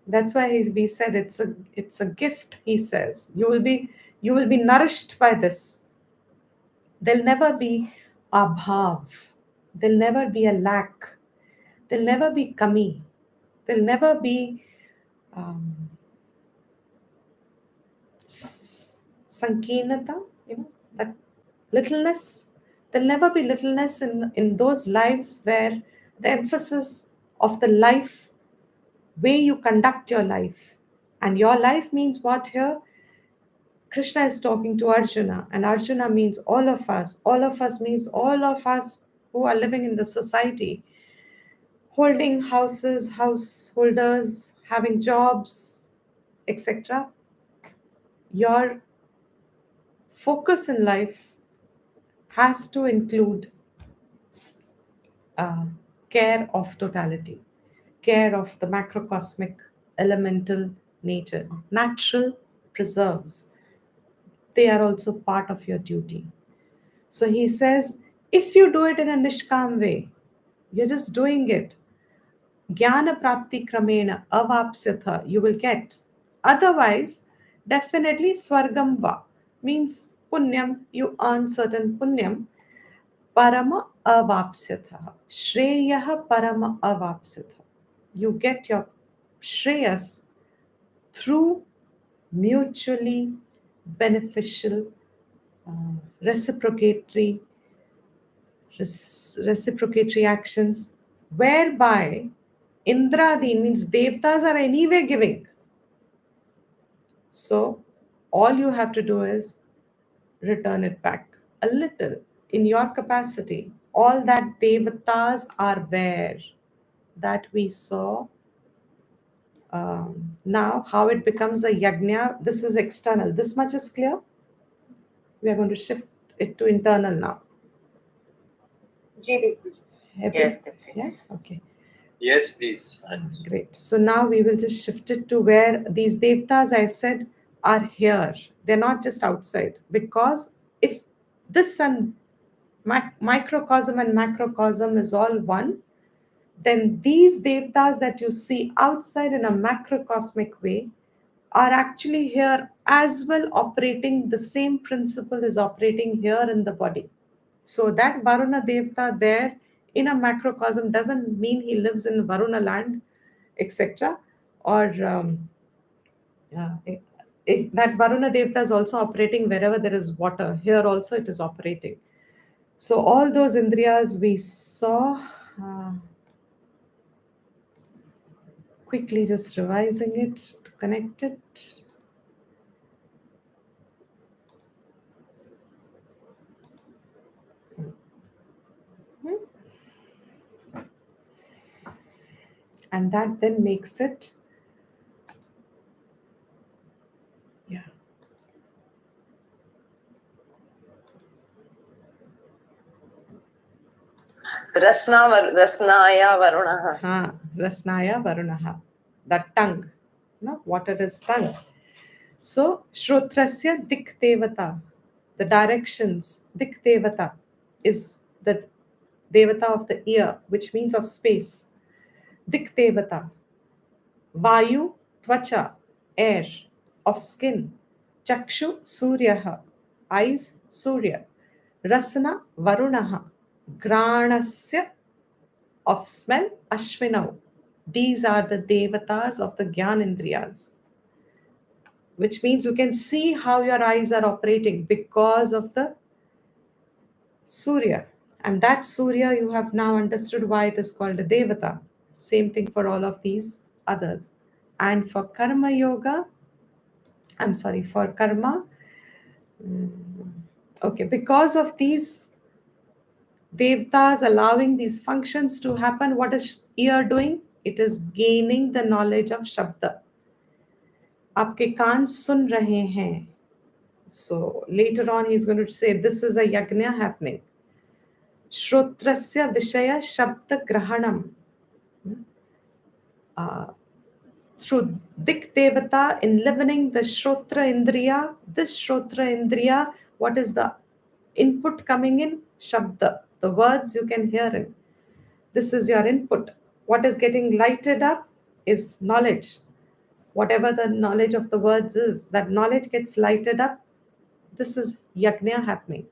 That's why we said it's a gift. He says you will be nourished by this. There'll never be abhav. There'll never be a lack. There'll never be kami. There'll never be um, sankeenata, that littleness. There'll never be littleness in those lives where the emphasis of the life, way you conduct your life. And your life means what here? Krishna is talking to Arjuna, and Arjuna means all of us. All of us means all of us who are living in the society, holding houses, householders, having jobs, etc. Your focus in life has to include uh, care of totality, care of the macrocosmic elemental nature, natural preserves. They are also part of your duty. So he says, if you do it in a nishkam way, you're just doing it, jnana prapti kramena avapsyatha, you will get. Otherwise, definitely swargam va, means punyam, you earn certain punyam, parama avapsyatha, shreyah parama avapsyatha. You get your shreyas through mutually beneficial, reciprocatory reciprocatory actions, whereby Indradi means Devtas are anyway giving. So all you have to do is return it back a little in your capacity. All that Devatas are there, that we saw. Now, how it becomes a yajna, this is external. This much is clear. We are going to shift it to internal now. Ji, please. Yes, Dipti. Yeah, okay. Yes, please. Great. So now we will just shift it to where these devtas, I said, are here. They're not just outside. Because if this sun, microcosm and macrocosm is all one, then these devtas that you see outside in a macrocosmic way are actually here as well, operating the same principle is operating here in the body. So that Varuna Devta there in a macrocosm doesn't mean he lives in Varuna land, etc. Or that Varuna Devta is also operating wherever there is water. Here also it is operating. So all those indriyas we saw. Quickly just revising it to connect it. And that then makes it, yeah. Rasnaya Varunaha. Rasnaya Varunaha. That tongue. No, water is tongue. So, Shrotrasya Dik Devata, the directions, Dik Devata is the Devata of the ear, which means of space. Dik Devata. Vayu Tvacha, air, of skin. Chakshu Suryaha, eyes, Surya. Rasana Varunaha, Granasya, of smell, Ashvinau. These are the devatas of the Gyanendriyas, which means you can see how your eyes are operating because of the Surya. And that Surya, you have now understood why it is called a devata. Same thing for all of these others. And for Karma Yoga, for Karma, okay, because of these Devtas allowing these functions to happen, what is ear doing? It is gaining the knowledge of Shabda. आपके कान सुन रहे हैं. So later on he's going to say this is a yagna happening. Shrotrasya Vishaya Shabda Grahanam. Through Dik Devata enlivening the Shrotra Indriya, this Shrotra Indriya, what is the input coming in? Shabda, the words you can hear in. This is your input. What is getting lighted up is knowledge. Whatever the knowledge of the words is, that knowledge gets lighted up. This is yajna happening.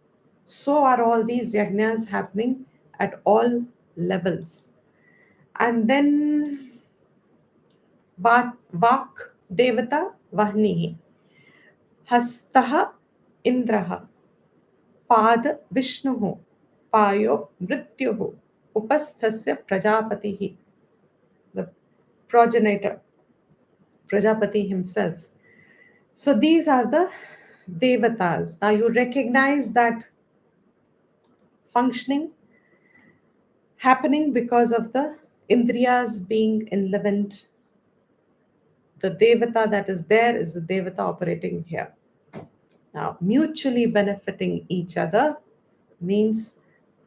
So are all these yajnas happening at all levels. And then Vak Devata Vahnihi. Hastaha Indraha. Pad Vishnuhu. Payo Mrityuhu. Upasthasya Prajapatihi. The progenitor, Prajapati himself. So these are the devatas. Now you recognize that functioning happening because of the indriyas being enlivened. The devata that is there is the devata operating here. Now, mutually benefiting each other means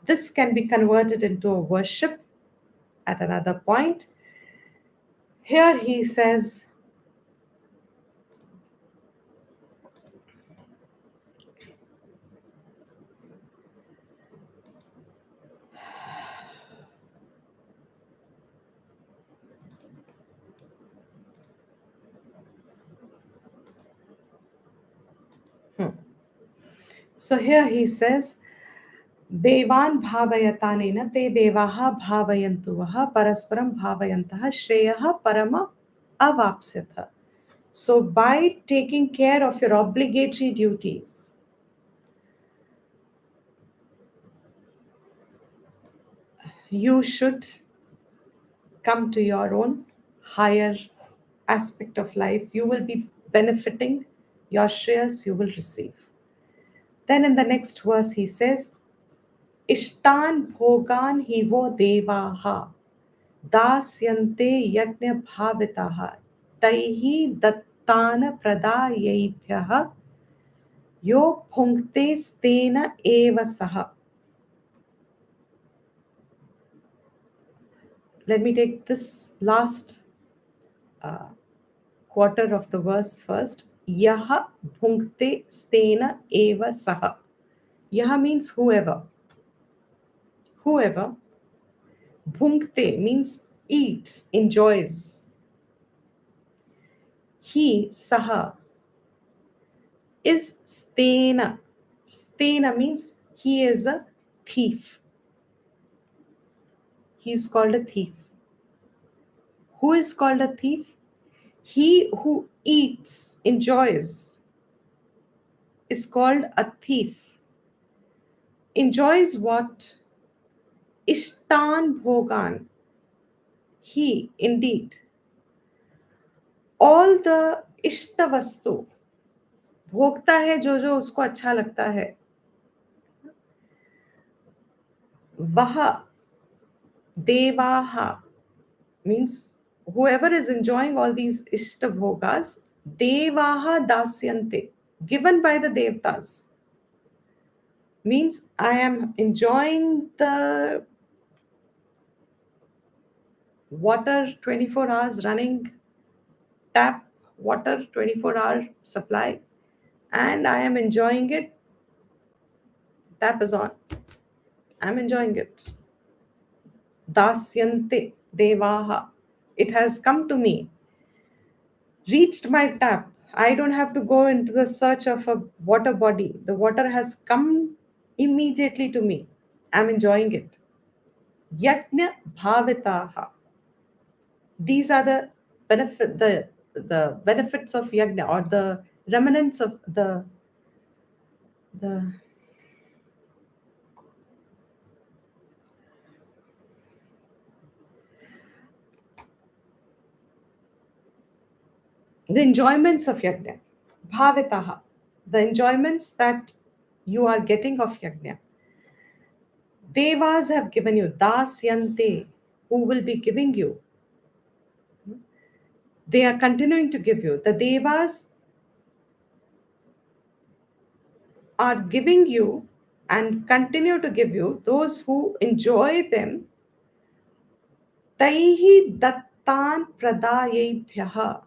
this can be converted into a worship at another point. Here he says, so here he says, Devan bhavayatanena te devaha bhavayantuvaha parasparam bhavayantaha shreyaha parama avapsyatha. So by taking care of your obligatory duties, you should come to your own higher aspect of life. You will be benefiting, your shreyas you will receive. Then in the next verse he says, Ishtan bhogan hivo devaha dasyante yajna bhavitaha taihi dattana pradayebhyah yo bhunkte stena eva saha. Let me take this last quarter of the verse first. Yaha bhunkte stena eva saha. Yaha means whoever. Whoever. Bhunkte means eats, enjoys. He, saha, is stena. Stena means he is a thief. He is called a thief. Who is called a thief? He who eats, enjoys, is called a thief. Enjoys what? Ishtan bhogan. He, indeed. All the ishta vastu. भोगता है जो जो उसको अच्छा लगता है. वह देवाहा means whoever is enjoying all these ishta bhogas, devaha dasyante, given by the devtas. Means I am enjoying the water 24 hours running, tap water 24-hour supply, and I am enjoying it. Tap is on. I'm enjoying it. Dasyante devaha. It has come to me. Reached my tap. I don't have to go into the search of a water body. The water has come immediately to me. I'm enjoying it. Yajna bhavitaha. These are the benefits of yajna, or the remnants of the enjoyments of yajna. Bhavitaha. The enjoyments that you are getting of yajna. Devas have given you. Dasyante, who will be giving you. They are continuing to give you. The devas are giving you and continue to give you, those who enjoy them. Taihi dattan pradayebhyaha.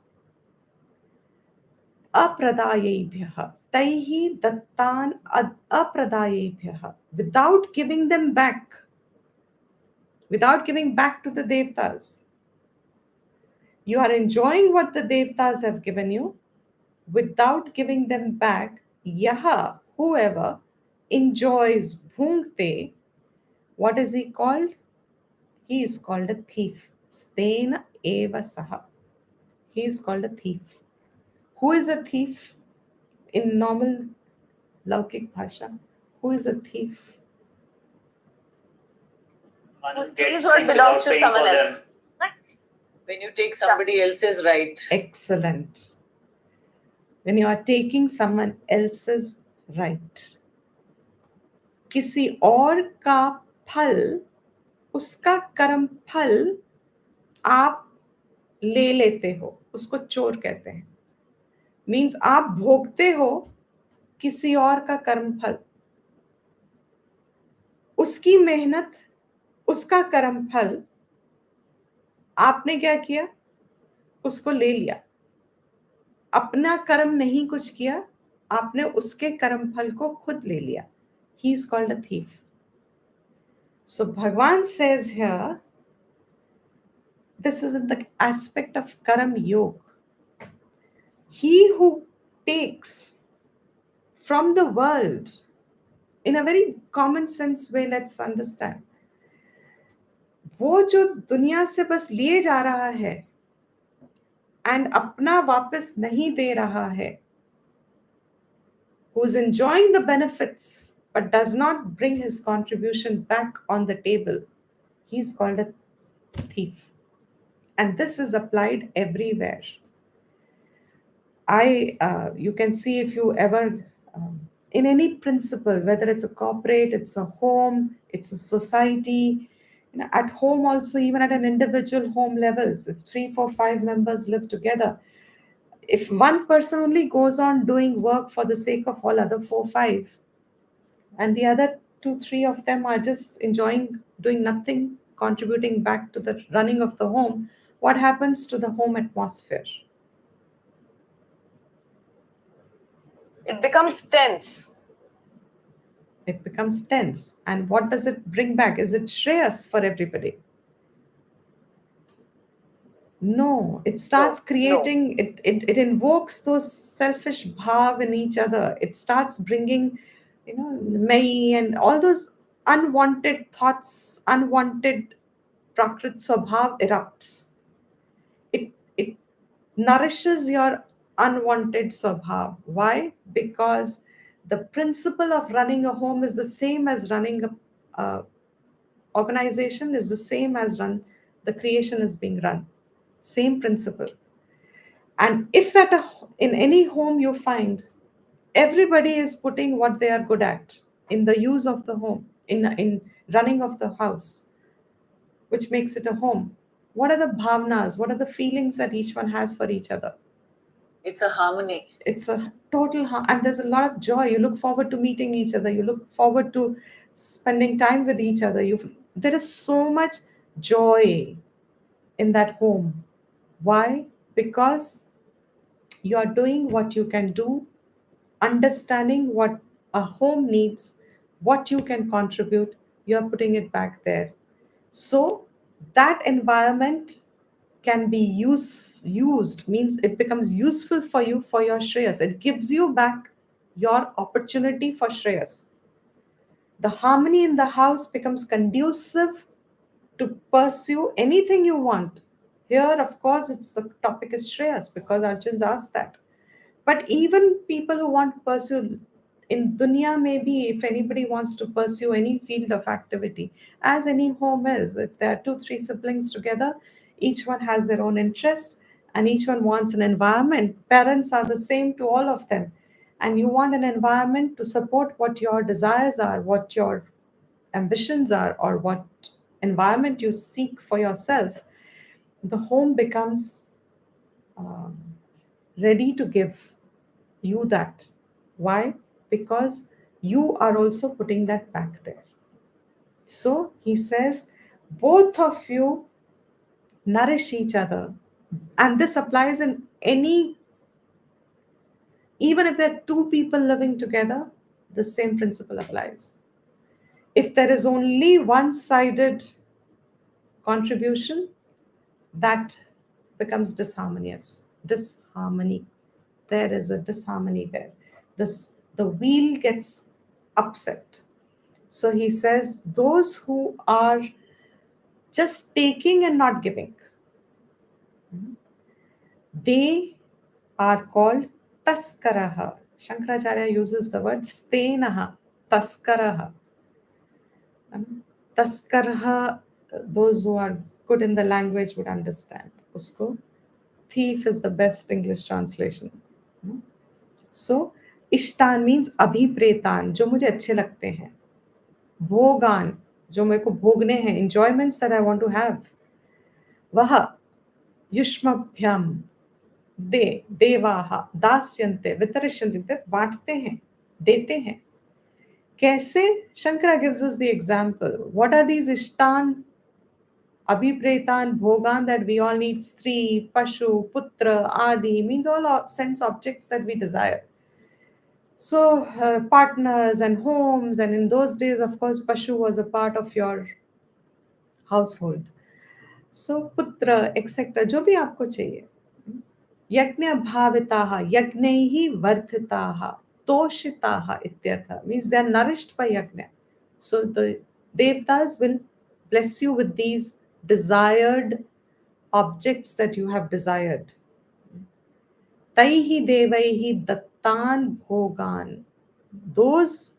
Apradayebhyaha. Taihi dattan apradayebhyaha. Without giving them back. Without giving back to the devtas. You are enjoying what the devtas have given you without giving them back. Yaha, whoever enjoys bhunkte, what is he called? He is called a thief. Stena eva saha. He is called a thief. Who is a thief in normal Laukik Bhasha? Who is a thief? One Who who steals gets what things belongs without to paying someone for else. them. When you take somebody else's right. Excellent. When you are taking someone else's right. किसी और का फल, उसका कर्म फल आप ले लेते हो, उसको चोर कहते हैं. मीन्स आप भोगते हो किसी और का कर्म फल. उसकी मेहनत, उसका कर्म फल आपने क्या किया? उसको ले लिया. अपना कर्म नहीं कुछ किया, आपने उसके कर्म फल को खुद ले लिया. He is called a thief. So Bhagavan says here, this is in the aspect of karam yoga. He who takes from the world, in a very common sense way, let's understand, वो जो दुनिया से बस लिए जा रहा है and अपना वापस नहीं दे रहा है, who is enjoying the benefits but does not bring his contribution back on the table, he is called a thief. And this is applied everywhere. You can see if you ever, in any principle, whether it's a corporate, it's a home, it's a society, at home also, even at an individual home levels, if 3, 4, 5 members live together, if one person only goes on doing work for the sake of all other 4, 5, and the other 2, 3 of them are just enjoying doing nothing, contributing back to the running of the home, what happens to the home atmosphere? It becomes tense. It becomes tense. And what does it bring back? Is it shreyas for everybody? No, it starts No. creating, it invokes those selfish bhav in each other. It starts bringing, may and all those unwanted thoughts, unwanted prakrit swabhav erupts. It nourishes your unwanted swabhav. Why? Because the principle of running a home is the same as running a organization, is the same as run the creation is being run. Same principle. And if in any home you find everybody is putting what they are good at in the use of the home, in running of the house, which makes it a home, what are the bhavnas, what are the feelings that each one has for each other? It's a harmony. It's a total and there's a lot of joy. You look forward to meeting each other, you look forward to spending time with each other. There is so much joy in that home. Why? Because you are doing what you can do, understanding what a home needs, what you can contribute, you're putting it back there. So that environment can be used, means it becomes useful for you for your shreyas. It gives you back your opportunity for shreyas. The harmony in the house becomes conducive to pursue anything you want. Here, of course, it's the topic is shreyas because Arjun's asked that. But even people who want to pursue in dunya, maybe if anybody wants to pursue any field of activity, as any home is, if there are two, three siblings together, each one has their own interest and each one wants an environment. Parents are the same to all of them. And you want an environment to support what your desires are, what your ambitions are, or what environment you seek for yourself. The home becomes um, ready to give you that. Why? Because you are also putting that back there. So he says, both of you nourish each other. And this applies in any, even if there are two people living together, the same principle applies. If there is only one sided contribution, that becomes disharmonious. Disharmony. There is a disharmony there. The wheel gets upset. So he says, those who are just taking and not giving, they are called taskaraha. Shankaracharya uses the word stenaha, taskaraha. Taskaraha, those who are good in the language would understand. Usko, thief is the best English translation. So, ishtan means abhipretan, जो मुझे अच्छे लगते हैं. भोगान, जो मेरे को भोगने हैं, enjoyments that I want to have. वह युष्मभ्यम, दे देवाहा दास्यन्ते वितरिष्यन्ते, बांटते हैं, देते हैं. कैसे? Shankara gives us the example. What are these ishtan, abhipretan, bhogan that we all need? Stri, pashu, putra, adi, means all sense objects that we desire. So, partners and homes, and in those days, of course, Pashu was a part of your household. So, putra, etc. जो भी आपको चाहिए. यज्ञ भाविताः, यज्ञैः वर्धिताः, तोषिताः इत्यर्थ. Means they are nourished by yajna. So, the devtas will bless you with these desired objects that you have desired. Taihi devaihi dattan bhogan. Those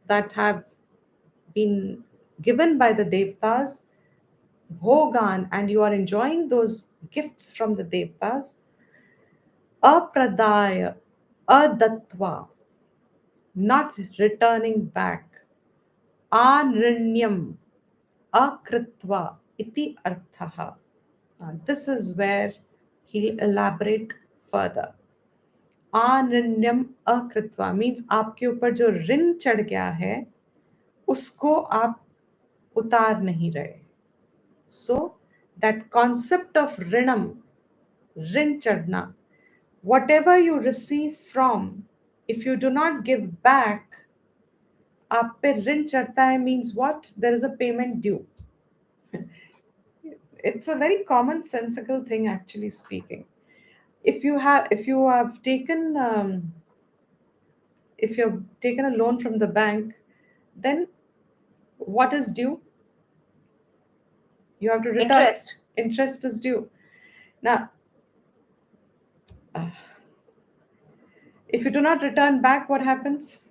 that have been given by the devtas, bhogan, and you are enjoying those gifts from the devtas, apradaya, adatva, not returning back, anrinyam, akritva, iti arthaha. This is where he'll elaborate further. आनृण्यम अकृत्वा means आपके ऊपर जो ऋण चढ़ गया है उसको आप उतार नहीं रहे. So that concept of rinam, rin chadna, whatever you receive from, if you do not give back, आप पे ऋण चढ़ता है means what? There is a payment due. It's a very commonsensical thing, actually speaking. If you have taken a loan from the bank, then what is due? You have to return. Interest. Interest is due. Now, if you do not return back, what happens?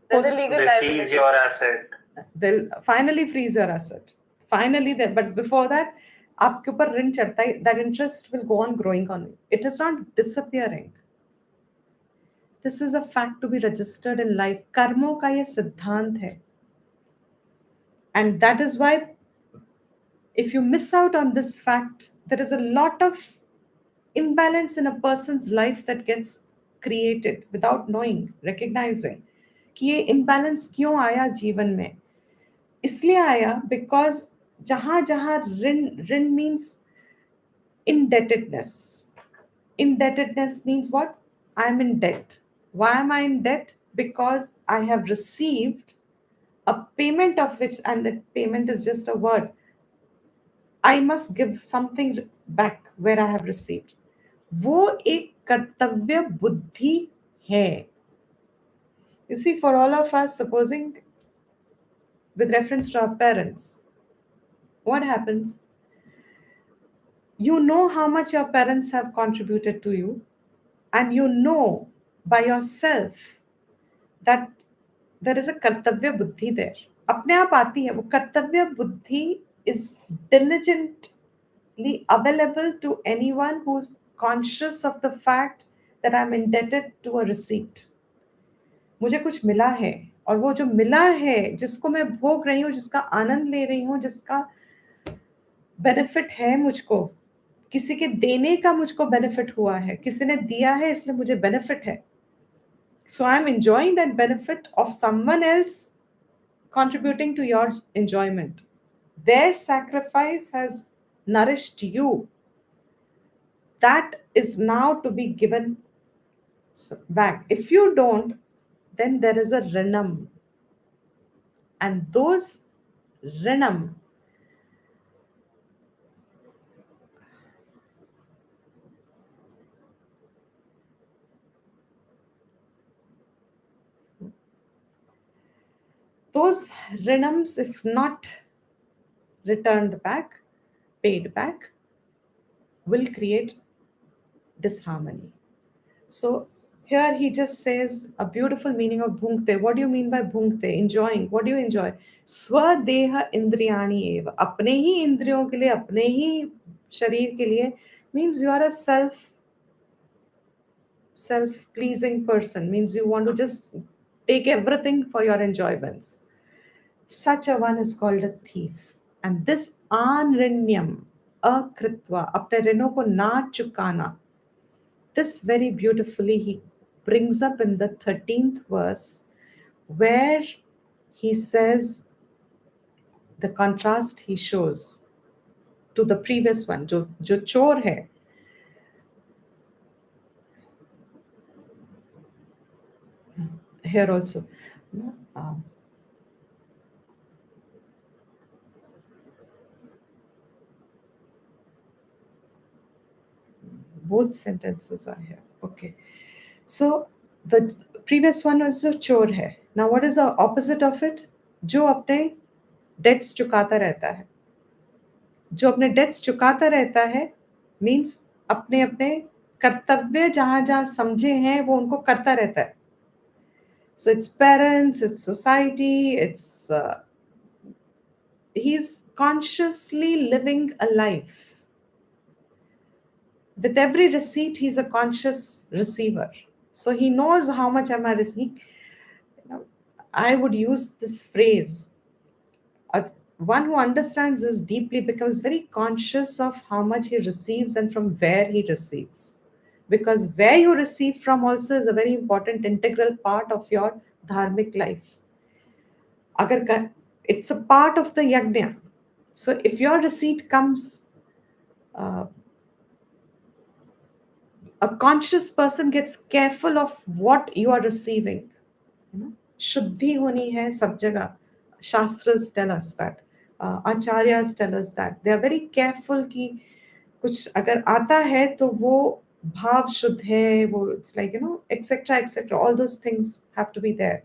There's a legal They liability. freeze your asset. They'll finally freeze your asset. Finally, but before that, आपके ऊपर ऋण चढ़ता है, that interest will go on growing on you. It is not disappearing. This is a fact to be registered in life. कर्मों का ये सिद्धांत है. And that is why if you miss out on this fact, there is a lot of imbalance in a person's life that gets created without knowing, recognizing कि ये imbalance क्यों आया जीवन में. इसलिए आया because जहाँ जहाँ ऋण means indebtedness. Indebtedness means what? I am in debt. Why am I in debt? Because I have received a payment of which, and that payment is just a word. I must give something back where I have received. वो एक कर्तव्य बुद्धि है. You see, for all of us, supposing with reference to our parents, what happens? You know how much your parents have contributed to you, and you know by yourself that there is a कर्तव्य बुद्धि there. अपने आप आती है वो कर्तव्य बुद्धि is diligently available to anyone who's conscious of the fact that I'm indebted to a receipt. मुझे कुछ मिला है और वो जो मिला है जिसको मैं भोग रही हूँ, जिसका आनंद ले रही हूँ, जिसका बेनिफिट है मुझको, किसी के देने का मुझको बेनिफिट हुआ है, किसी ने दिया है इसलिए मुझे बेनिफिट है. So I'm enjoying that benefit of someone else contributing to your enjoyment. Their sacrifice has nourished you. That is now to be given back. If you don't, then there is a rinam. And those rinam, those rinams, if not returned back, paid back, will create disharmony. So here he just says a beautiful meaning of bhunkte. What do you mean by bhunkte? Enjoying. What do you enjoy? Swadeha indriyani eva. अपने ही इंद्रियों के लिए, अपने ही शरीर के लिए means you are a self-pleasing person. Means you want to just take everything for your enjoyments. Such a one is called a thief. And this anrinyam, akritva, अपने ऋणों को ना चुकाना, this very beautifully he brings up in the 13th verse, where he says the contrast he shows to the previous one, जो चोर है. Here also, both sentences are here. Okay, so the previous one was जो चोर है. Now what is the opposite of it? जो अपने debts चुकाता रहता है. जो अपने debts चुकाता रहता है means अपने अपने कर्तव्य जहाँ जहाँ समझे हैं वो उनको करता रहता है. So it's parents, it's society, it's he's consciously living a life. With every receipt, he's a conscious receiver. So he knows how much am I receiving. I would use this phrase. One who understands this deeply becomes very conscious of how much he receives and from where he receives. Because where you receive from also is a very important integral part of your dharmic life. अगर It's a part of the yajna. So if your receipt comes, uh, a conscious person gets careful of what you are receiving. You know, शुद्धि होनी है सब जगह. Shastras tell us that. Acharyas tell us that. They are very careful कि कुछ अगर आता है तो वो भाव शुद्ध है, वो it's like, you know, etc etc, all those things have to be there.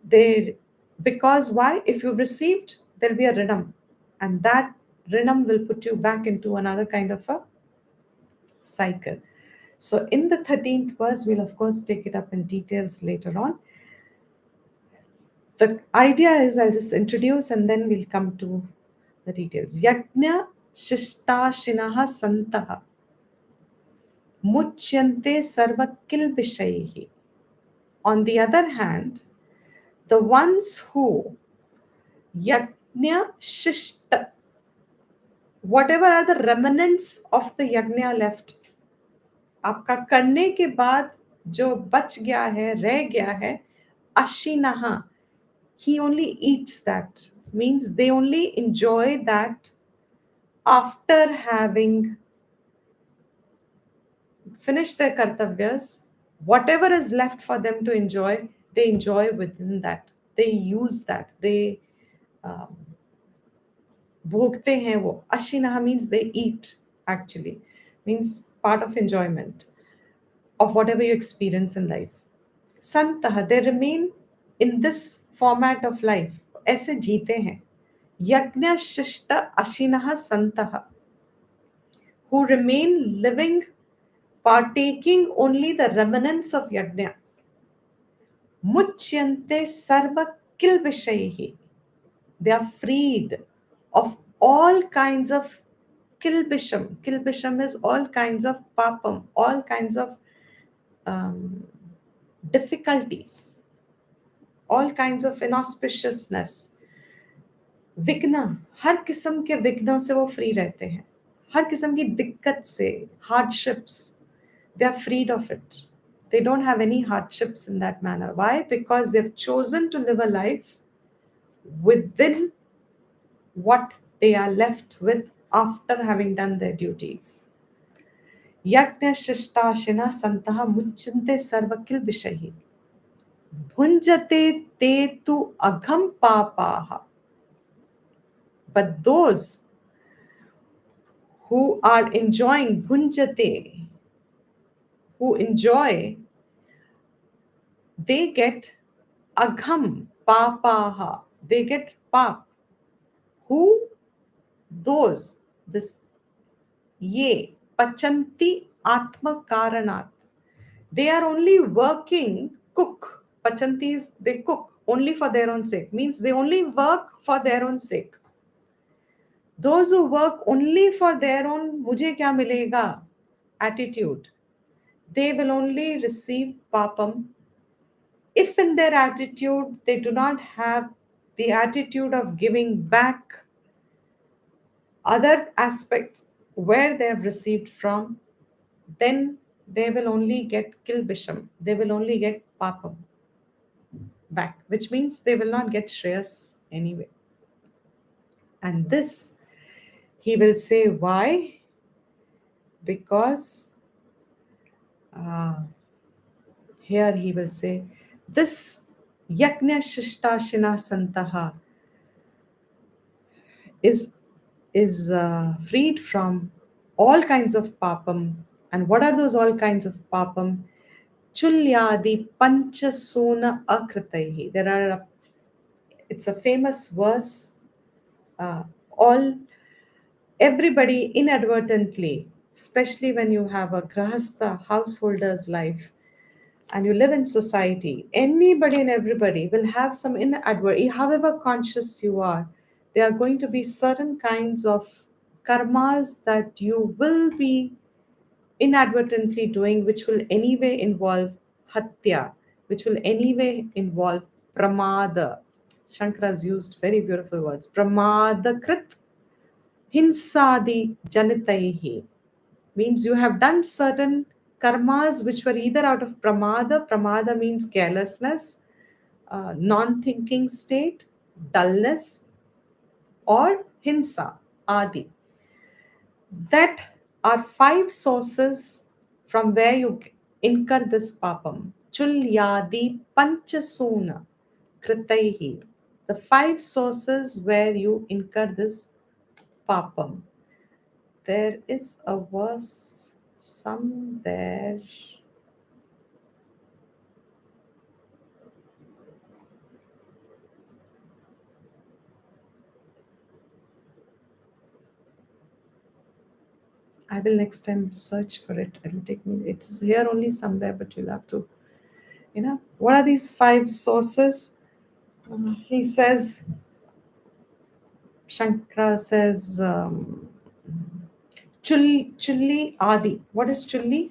They, because why? If you've received, there'll be a rinam, and that rinam will put you back into another kind of a cycle. So in the 13th verse, we'll of course take it up in details later on. The idea is, I'll just introduce and then we'll come to the details. Yajna Shishtashinaha Santaha Muchyante Sarvakil Vishaihi. On the other hand, the ones who Yajna Shishta, whatever are the remnants of the Yajna left, आपका करने के बाद जो बच गया है, रह गया है, Ashinaha, he only eats that. Means they only enjoy that after having finished their kartavyas. Whatever is left for them to enjoy, they enjoy within that. They use that. They bhogte hain wo. Ashinaha means they eat, actually. Means part of enjoyment of whatever you experience in life. Santaha, they remain in this format of life. ऐसे जीते हैं. Yajna Shishta Ashinaha Santaha, who remain living, partaking only the remnants of Yajna. Muchyante Sarva Kilvishayihi. They are freed of all kinds of kilbisham. Kilbisham is all kinds of papam, all kinds of difficulties, all kinds of inauspiciousness. विघ्न, हर किस्म के विघ्नों से वो free रहते हैं, हर किस्म की दिक्कत से, hardships, they are freed of it. They don't have any hardships in that manner. Why? Because they've chosen to live a life within what they are left with after having done their duties. Yajna Shishtashina Santaha Muchante Sarvakil Vishahi Bhunjate Te Tu Agham Papaha. But those who are enjoying bhunjate, who enjoy, they get agham papaha, they get pap. Who? Those, this ye pachanti atma karanat. They are only working, cook. Pachanti is they cook only for their own sake. Means they only work for their own sake. Those who work only for their own mujhe kya milega attitude, they will only receive papam if in their attitude they do not have the attitude of giving back other aspects where they have received from, then they will only get kilbisham, they will only get papam back, which means they will not get shreyas anyway. And this he will say why? Because here he will say this Yajna Shishtashina Santaha is freed from all kinds of papam. And what are those all kinds of papam? Chulyadi Panchasuna Akritaihi. It's a famous verse. All everybody inadvertently, especially when you have a grahastha householder's life and you live in society, anybody and everybody will have some inadvertent, however conscious you are, there are going to be certain kinds of karmas that you will be inadvertently doing, which will anyway involve hatya, which will anyway involve pramada. Shankara's used very beautiful words. Pramada krit hinsadi janitaihi. Means you have done certain karmas which were either out of pramada. Pramada means carelessness, non-thinking state, dullness, or hinsa, adi. That are 5 sources from where you incur this papam. Chulyadi panchasuna kritaihi. The 5 sources where you incur this papam. There is a verse somewhere. I will next time search for it. It'll take me. It's here only somewhere, but you'll have to. What are these 5 sources? He says. Shankara says. Chulli Adi. What is Chulli?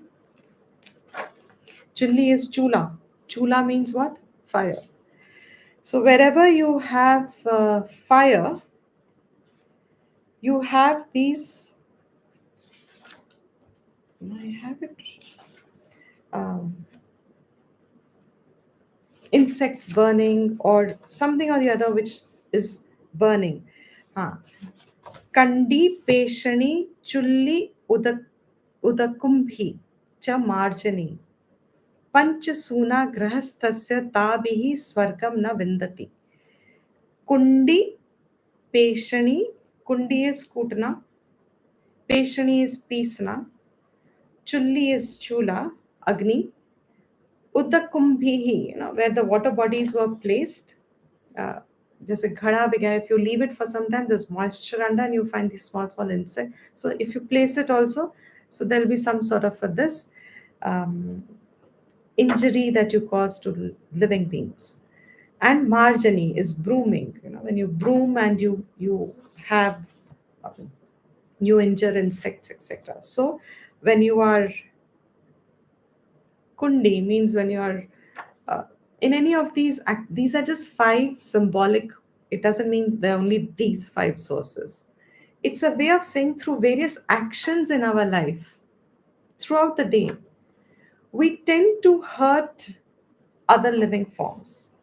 Chulli is Chula. Chula means what? Fire. So wherever you have fire, you have these. I have it. Insects burning or something or the other which is burning. Kandi peshani chulli udakumbhi cha marjani. पंचसूना गृहस्थस्य ताभिः स्वर्गम न विन्दति. Kundi peshani. Kundi is kutna. Peshani is pisna. Chulli is chula, agni. Udakumbhihi, where the water bodies were placed. Just a ghada began. If you leave it for some time, there's moisture under and you find these small insects. So if you place it also, so there'll be some sort of this injury that you cause to living beings. And marjani is brooming. When you broom and you have you injure insects, etc. So when you are kundi means when you are in any of these are just 5 symbolic. It doesn't mean there are only these 5 sources. It's a way of saying through various actions in our life throughout the day, we tend to hurt other living forms.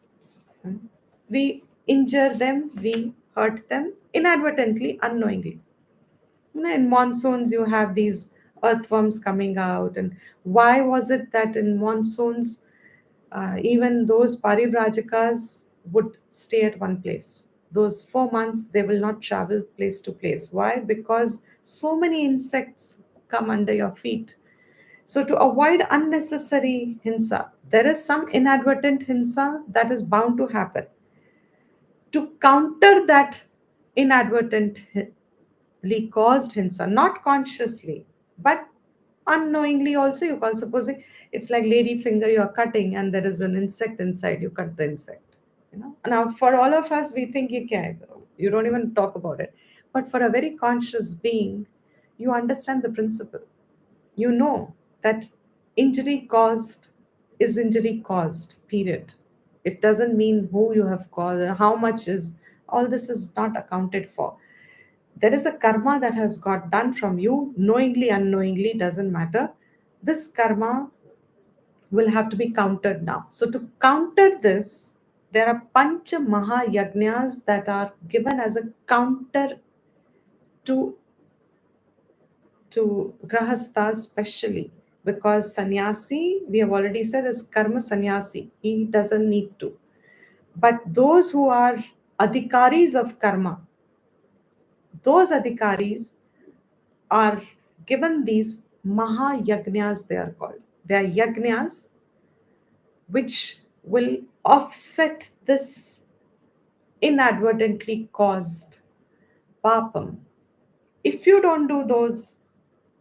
We injure them, we hurt them inadvertently, unknowingly. In monsoons, you have these earthworms coming out. And why was it that in monsoons, even those parivrajaka's would stay at one place? Those 4 months, they will not travel place to place. Why? Because so many insects come under your feet. So to avoid unnecessary hinsa, there is some inadvertent hinsa that is bound to happen. To counter that inadvertently caused hinsa, not consciously, but unknowingly also, you call. Supposing it's like lady finger, you're cutting and there is an insect inside, you cut the insect. Now for all of us, we think you don't even talk about it. But for a very conscious being, you understand the principle. You know that injury caused is injury caused, period. It doesn't mean who you have caused, how much is, all this is not accounted for. There is a karma that has got done from you, knowingly, unknowingly, doesn't matter. This karma will have to be countered now. So to counter this, there are pancha maha yajnas that are given as a counter to grahastha, especially because sannyasi, we have already said, is karma sannyasi. He doesn't need to. But those who are adhikaris of karma, those adhikaris are given these maha yajnas, they are called. They are yajnas which will offset this inadvertently caused papam. If you don't do those,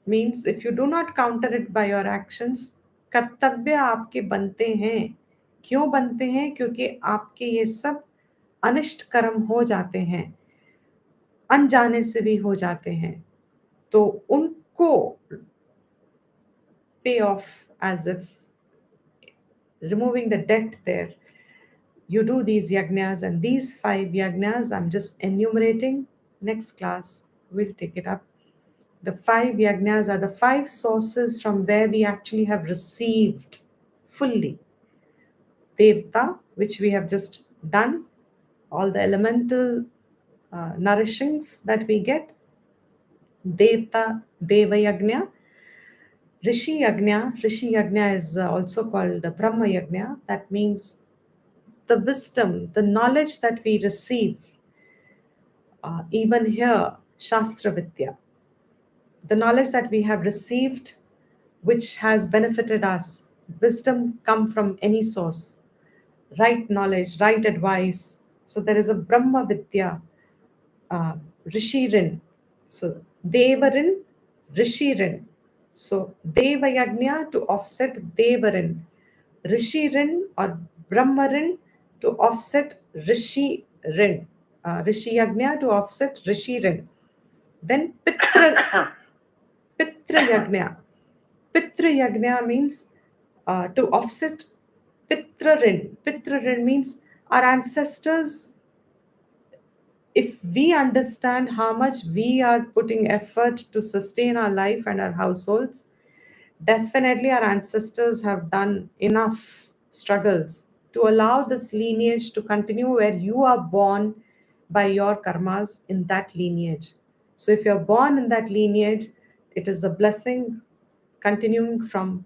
means if you do not counter it by your actions, कर्तव्य आपके बनते हैं. क्यों बनते हैं? क्योंकि आपके ये सब अनिष्ट कर्म हो जाते हैं, अनजाने से भी हो जाते हैं, तो उनको pay off as if removing the debt there. You do these yagnas, and these 5 yagnas I'm just enumerating. Next class we'll take it up. The 5 yagnas are the 5 sources from where we actually have received fully. Devta, which we have just done, all the elemental nourishings that we get. Devta, Deva Yagna, Rishi Yagna. Rishi Yagna is also called Brahma Yagna. That means the wisdom, the knowledge that we receive. Even here, Shastra Vidya, the knowledge that we have received, which has benefited us. Wisdom come from any source, right knowledge, right advice. So there is a Brahma Vidya, Rishirin. So Devarin, Rishirin. So Deva Yagnya to offset Devarin. Rishirin or Brahmarin to offset Rishirin. Rishi Yagnya to offset Rishirin. Then Pitra, Pitra Yagnya. Pitra Yagnya means to offset Pitrarin. Pitrarin means our ancestors. If we understand how much we are putting effort to sustain our life and our households, definitely our ancestors have done enough struggles to allow this lineage to continue where you are born by your karmas in that lineage. So if you're born in that lineage, it is a blessing continuing from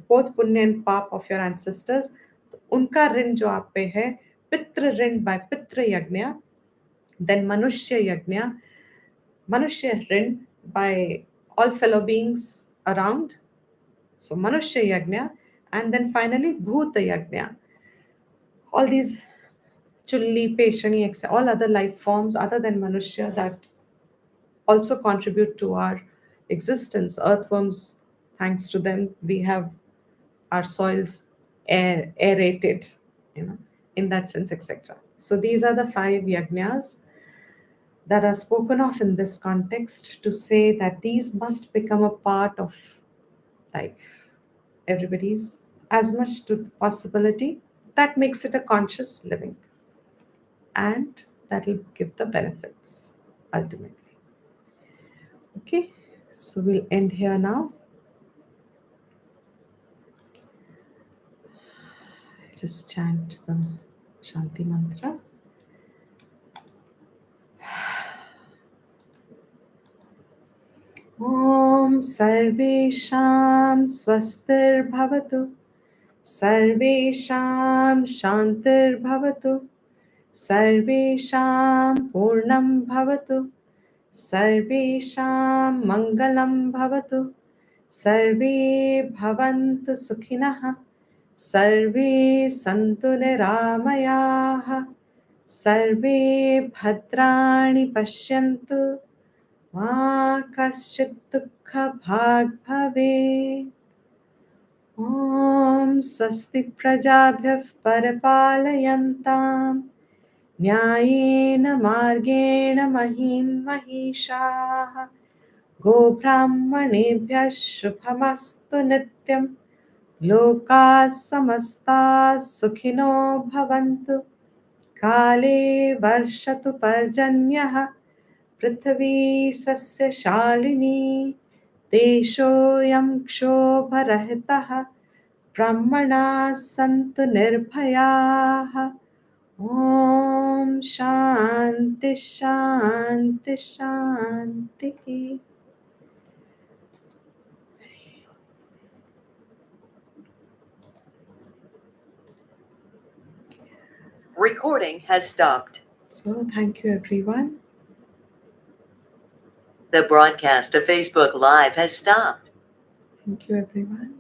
both punya and pap of your ancestors. तो उनका ऋण जो आप पे है, पितृ ऋण by पितृ यज्ञ, then manushya yajna, manushya rin by all fellow beings around. So manushya yajna, and then finally bhuta yajna. All these chulli, peshani, etc., all other life forms other than manushya that also contribute to our existence. Earthworms, thanks to them, we have our soils aerated, in that sense, etc. So these are the 5 yajnas that are spoken of in this context to say that these must become a part of life. Everybody's, as much to the possibility, that makes it a conscious living. And that will give the benefits ultimately. Okay, so we'll end here now. Just chant the Shanti mantra. Om Sarvesham Swastir Bhavatu, Sarvesham Shantir Bhavatu, Sarvesham Purnam Bhavatu, Sarvesham Mangalam Bhavatu, Sarve Bhavantu Sukhinah, Sarve Santu Niramayaha, Sarve Bhadrani Pashyantu, Ma kaschit dukha bhag bhave. Om swasti prajabhyav paripalayantam nyayena margena mahim mahishaah go brahmanebhyah shubhamastu nityam loka samasta sukhino bhavantu kale varshatu parjanyah पृथ्वी सस्य शालिनी देशोऽयं क्षोभरहितः ब्रह्मणाः सन्तु निर्भयाः ॐ शान्ति शान्ति शान्तिः. Recording has stopped. So thank you everyone. The broadcast of Facebook Live has stopped. Thank you everyone.